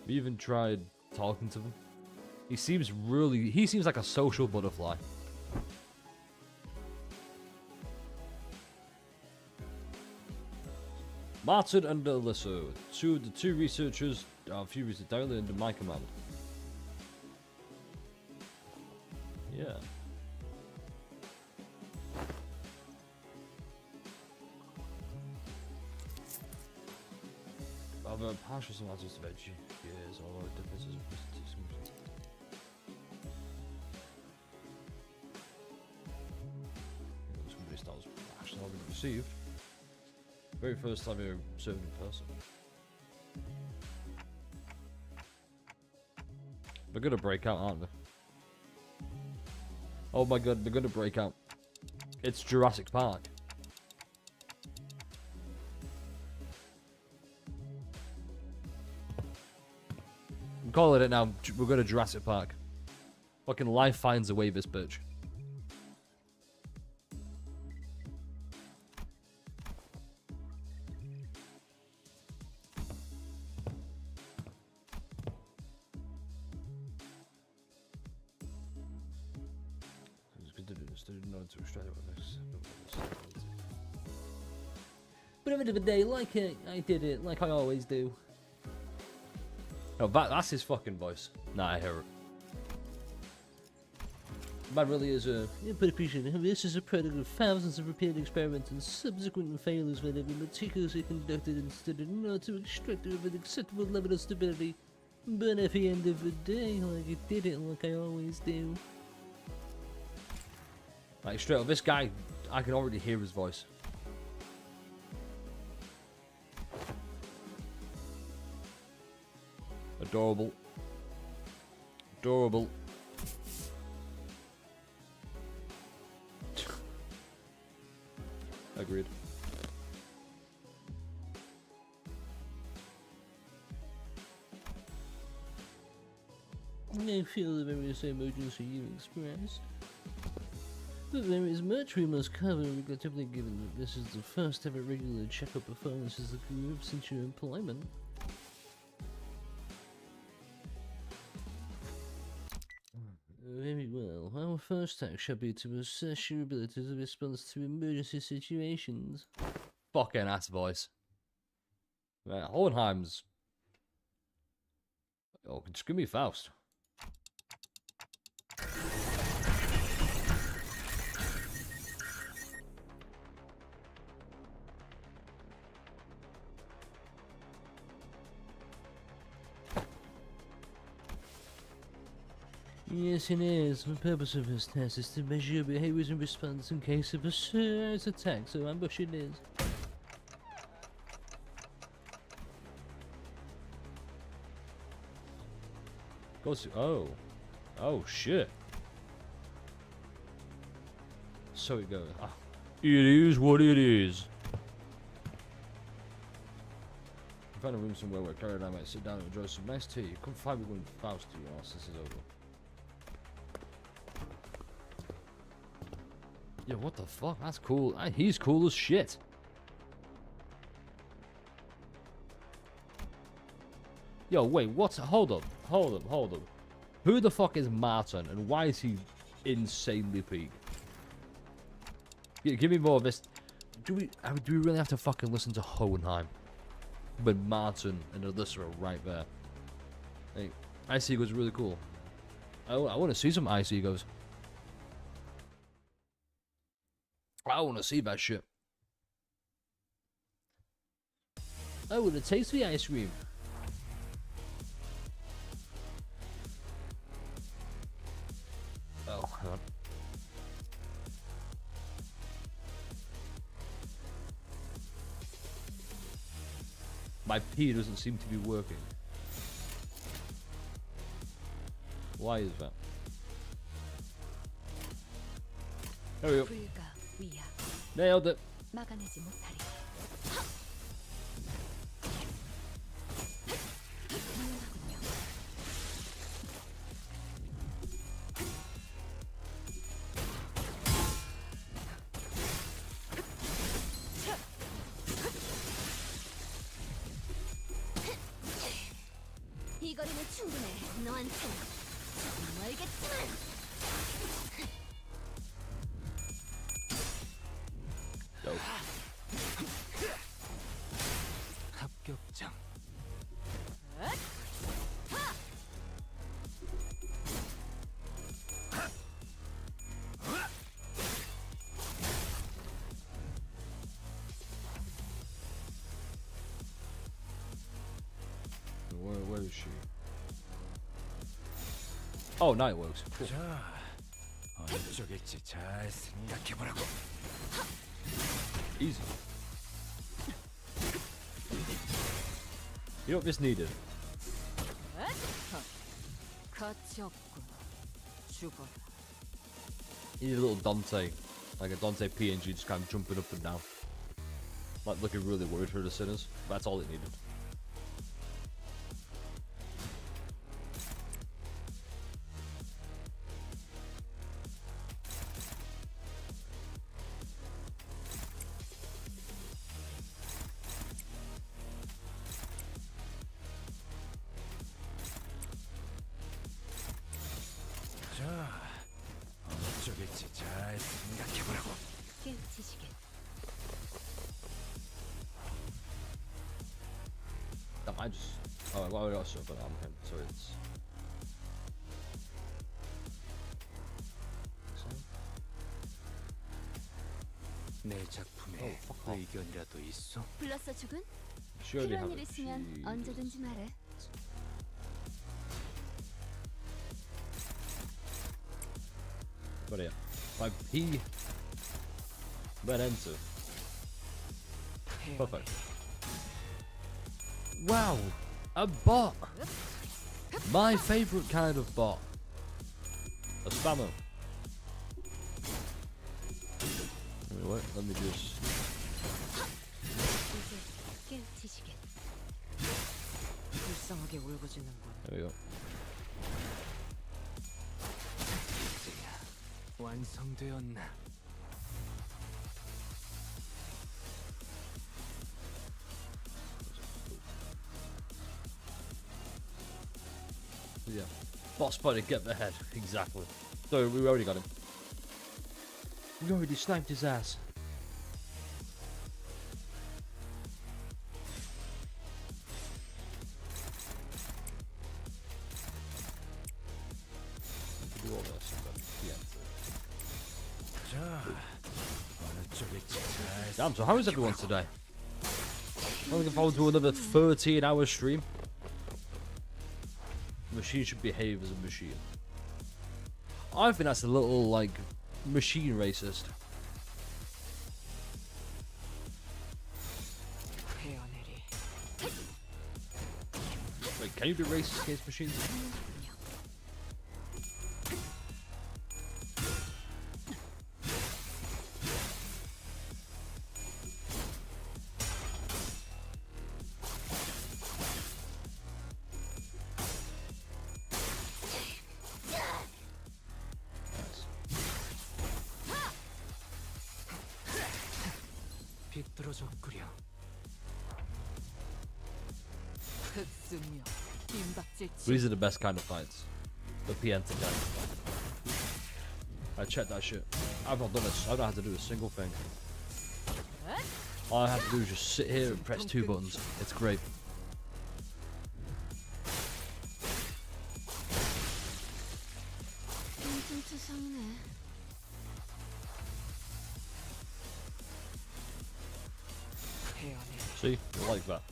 A: We even tried talking to him. He seems like a social butterfly. Martin and Alyssa, the two researchers, a few researchers directly under my command. Yeah. Other partial similarities to veggie, yes, although differences of somebody styles actually already received. Very first time we served in person. They're gonna break out, aren't they? Oh my god, they're gonna break out. It's Jurassic Park. I'm calling it now. We're going to Jurassic Park. Fucking life finds a way, this bitch. But at the end of the day, like I did it, like I always do. Oh, that's his fucking voice. Nah, I hear it. Man really is a... Yeah, but appreciate this is a product of thousands of repeated experiments and subsequent failures where they've been meticulously conducted and studied in order to extract it with an acceptable level of stability. But at the end of the day, like I did it, like I always do. Like straight up, this guy, I can already hear his voice. Adorable. Adorable. Agreed.
E: I feel the various emergency you expressed. But there is much we must cover, regrettably, given that this is the first ever regular checkup performance as the group since your employment. Very well. Our first task shall be to assess your ability to respond to emergency situations.
A: Fucking ass voice. Man, Hohenheim's. Oh, just give me Faust.
E: Yes, it is. The purpose of this test is to measure your behaviors and response in case of a surprise attack, so ambush it is.
A: Goes to. Oh. Oh, shit. So it goes. Ah. It is what it is. I found a room somewhere where Carrie and I might sit down and enjoy some nice tea. Come find me when Faust to you once this is over. Yo, what the fuck? That's cool. He's cool as shit. Yo, wait, what? Hold up. Hold up, hold up. Who the fuck is Martin and why is he insanely peak? Yeah, give me more of this. Do we really have to fucking listen to Hohenheim? When Martin and Alyssa are right there. Like, Ice Eagle's really cool. I want to see some Ice Eagles. I want to see that shit. I want to taste the ice cream. Oh, hang on. My P doesn't seem to be working. Why is that? There we go.
C: 불가 위야
A: Nailed it.
C: 막아내지 못하리. 훌륭하군요. 이 거리는 충분해. 너한테는 조금 멀겠지만.
B: 합격장.
A: Where is she? Oh, now it works. Cool.
B: 자, 어느 쪽일지 잘 생각해보라고.
A: Easy. You know what this needed?
C: 가치 없군. 죽어라.
A: You need a little Dante. Like a Dante PNG just kind of jumping up and down. Like looking really worried for the sinners. That's all it needed.
B: 자, 어느 쪽일지 잘 생각해보라고.
C: 깨우치시길.
A: Damn, I just. Oh, well, I got stuff, but I'm him, so it's.
B: 내 작품에
A: fuck off.
B: 의견이라도 있어?
C: 불렀어 죽은?
A: She already
C: 필요한
A: have
C: 일
A: it.
C: 있으면
A: She-
C: 언제든지 말해.
A: But yeah. My P. Then enter. Perfect. Wow, a bot. My favorite kind of bot. A spammer. Wait, let me just.
C: 이제 깨우치시겠.
D: 불쌍하게 울부짖는군.
A: There we go.
B: 완성되었나?
A: Yeah. Bot spotted, get the head. Exactly. So we already got him. We already sniped his ass. Do all this and then
B: 자, 어느 쪽일지 잘
A: Damn, so how is everyone today? I'm looking forward to another 13-hour stream. Machine should behave as a machine. I think that's a little, like, machine racist.
D: 헤어내리.
A: Wait, can you be racist against machines?
B: 비뚤어졌구려.
D: 흑수며 빈박질
A: These are the best kind of fights. The Pienta kind of fight. I checked that shit. I've not done it. I don't have to do a single thing. All I have to do is just sit here and press 2 buttons. It's great.
C: 좀 투성이네.
D: 헤어내리.
A: See? I like that.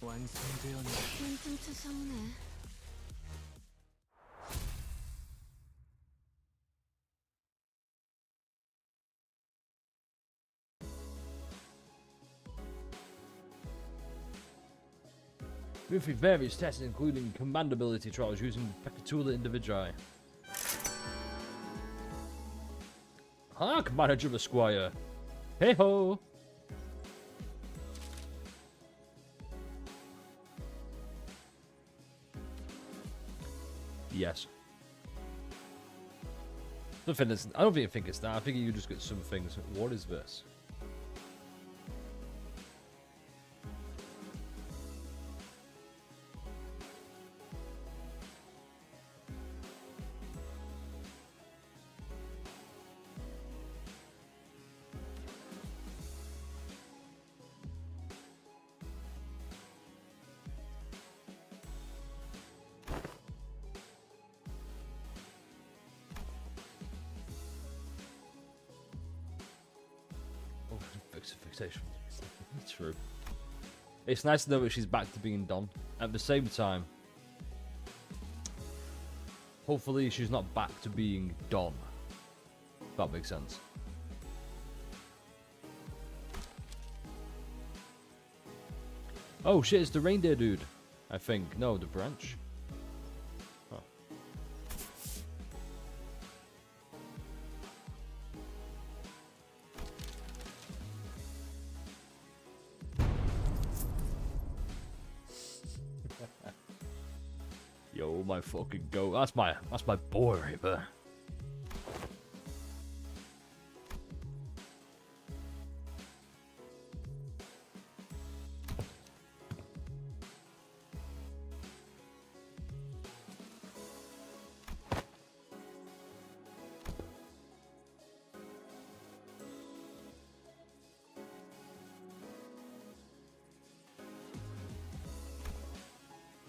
B: 완성되었나?
C: 좀 투성이네.
A: Moved through various tests, including commandability trials using Pecatula Individui. Ah, Commander of Esquire. Hey ho! Yes. I don't think it's that. I think you just get some things. What is this? Fixation. True. It's nice to know that she's back to being Don. At the same time, hopefully she's not back to being Don. If that makes sense. Oh shit, it's the reindeer dude. I think. No, the branch. Oh. Yo, my fucking goat. That's my boy right there.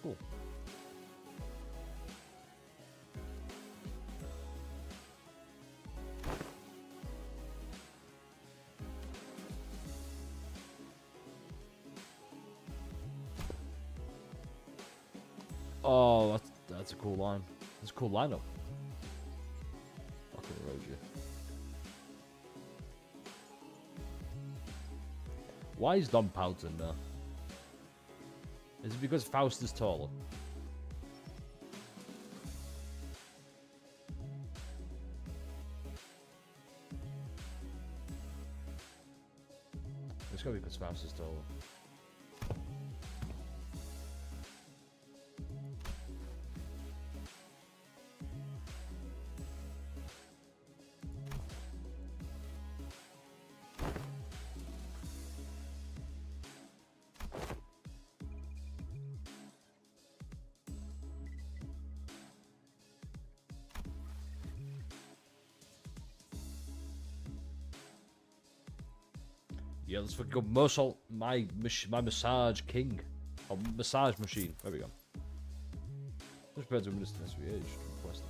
A: Cool. Oh, that's a cool line. That's a cool lineup. Fucking road you. Why is Don pouting there? Is it because Faust is taller? It's gotta be because Faust is taller. Yeah, let's fucking go muscle my massage king. Or massage machine. There we go. Just better to minister this age request.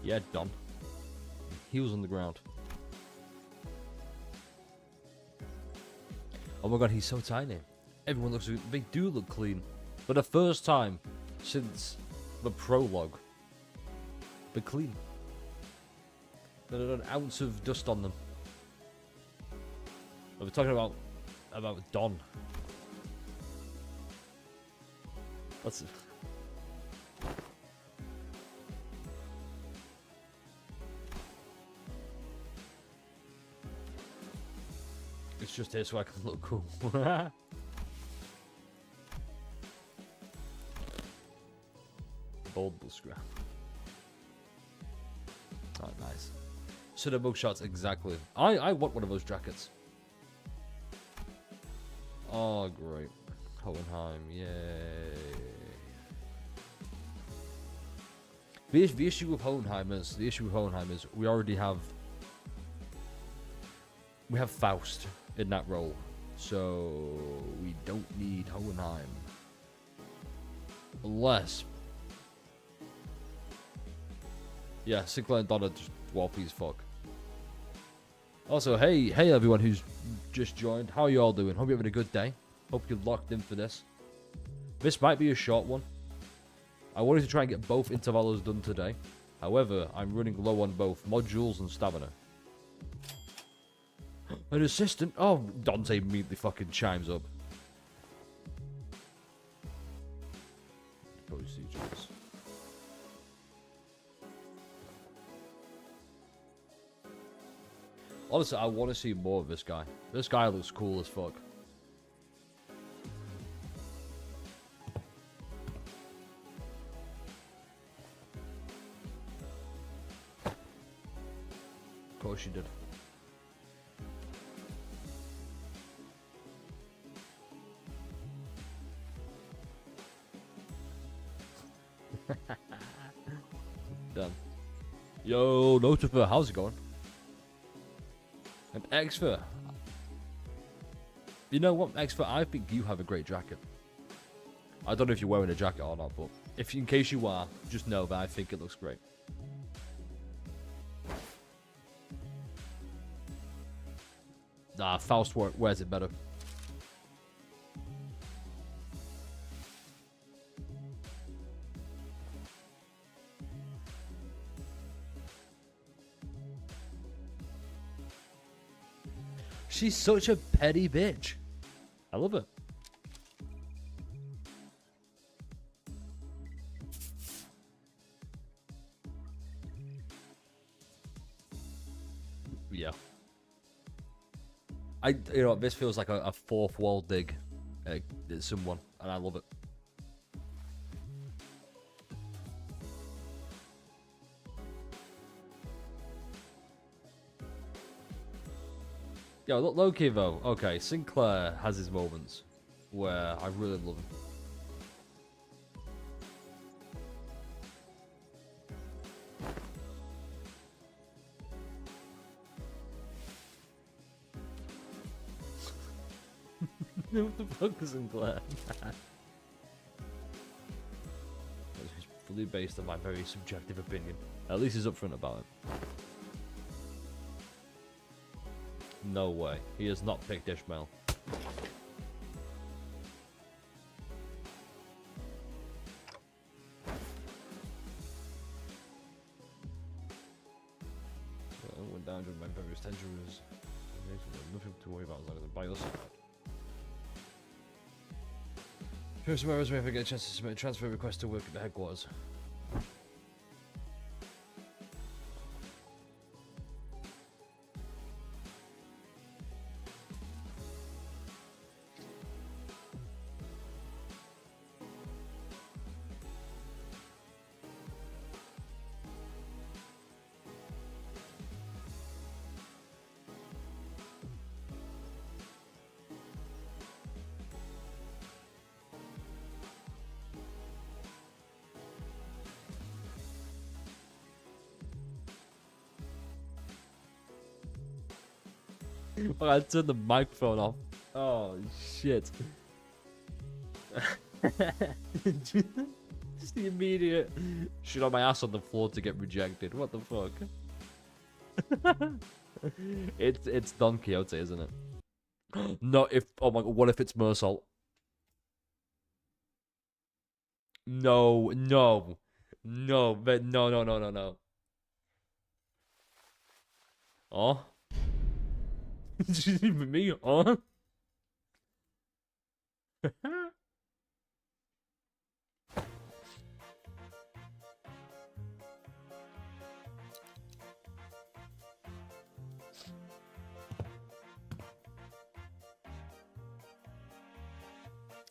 A: Yeah, done. He was on the ground. Oh my god, he's so tiny. Everyone looks, they do look clean. For the first time since the prologue, they're clean. There's not an ounce of dust on them. We're talking about Don. That's it's just here so I can look cool. Bold scrap. Oh, nice. So the mugshots, exactly. I want one of those jackets. Oh, great. Hohenheim, yay. The issue with Hohenheim is we already have Faust in that role, so we don't need Hohenheim unless. Yeah, Sinclair and Donna are just dwarfy as fuck. Also, hey everyone who's just joined. How are you all doing? Hope you're having a good day. Hope you're locked in for this. This might be a short one. I wanted to try and get both intervalos done today. However, I'm running low on both modules and stamina. An assistant? Oh, Dante immediately fucking chimes up. Procedures. Honestly, I want to see more of this guy. This guy looks cool as fuck. Of course you did. Done. Yo, Notifer, how's it going? And Exfer. You know what, Exfer? I think you have a great jacket. I don't know if you're wearing a jacket or not, but if in case you are, just know that I think it looks great. Nah, Faust wears it better. She's such a petty bitch. I love her. Yeah. You know, this feels like a fourth wall dig at someone, and I love it. Yo, look, low-key though. Okay, Sinclair has his moments where I really love him. What the fuck is Sinclair? It's fully based on my very subjective opinion. At least he's upfront about it. No way. He has not picked Ishmael. I went down during my various tensions. Nothing to worry about as long as I'm by your side. First, my resume if I get a chance to submit a transfer request to work at the headquarters. Oh, I turned the microphone off. Oh, shit. Just the immediate shit on my ass on the floor to get rejected. What the fuck? It's Don Quixote, isn't it? No, oh my god, what if it's Mersal? No, no. No, but no. Oh? Even me, huh?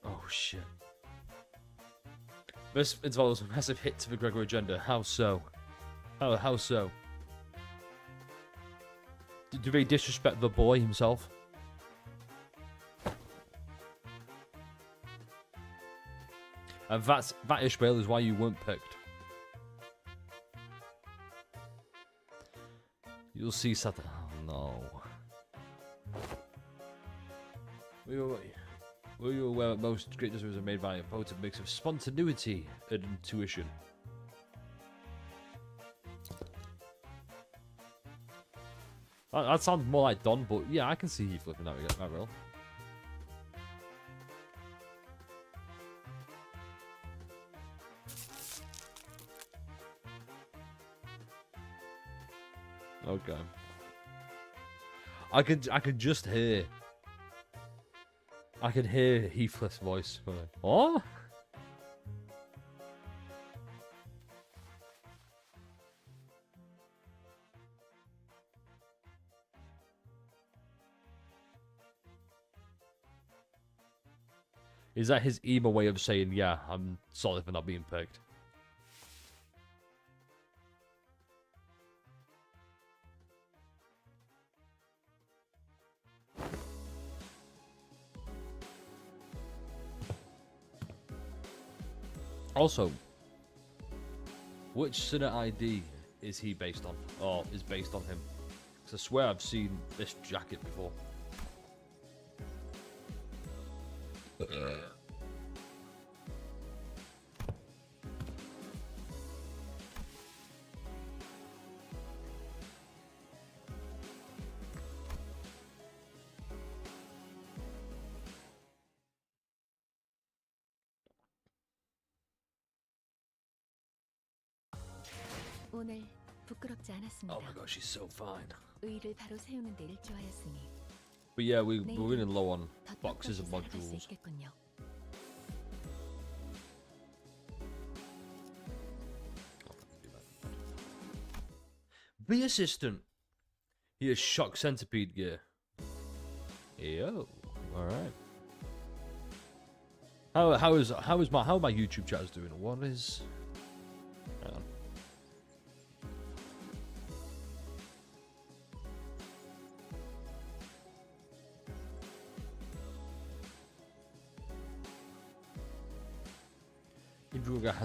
A: Oh shit. This involves a massive hit to the Gregor agenda. How so? How so? Do they disrespect the boy himself? And that Ishmael is why you weren't picked. You'll see Satan. Oh no. Were you aware that most great decisions are made by a potent mix of spontaneity and intuition? That sounds more like Don, but yeah, I can see you flipping that real. Okay. I could just hear. I can hear Heathcliff's voice. Oh? Is that his emo way of saying, yeah, I'm sorry for not being picked? Also, which Senate ID is he based on? Or is based on him? Because I swear I've seen this jacket before.
C: 오늘 부끄럽지 않았습니다.
A: Oh my god, she's so fine.
C: 의의를 바로 세우는 데 일조하였으니
A: But yeah, we're running low on
C: 더
A: boxes and
C: 똑똑히 살아갈 수
A: modules.
C: 있겠군요.
A: Be assistant. He has shock centipede gear. Yo, all right. How are my YouTube chats doing? What is? Hang on. If you has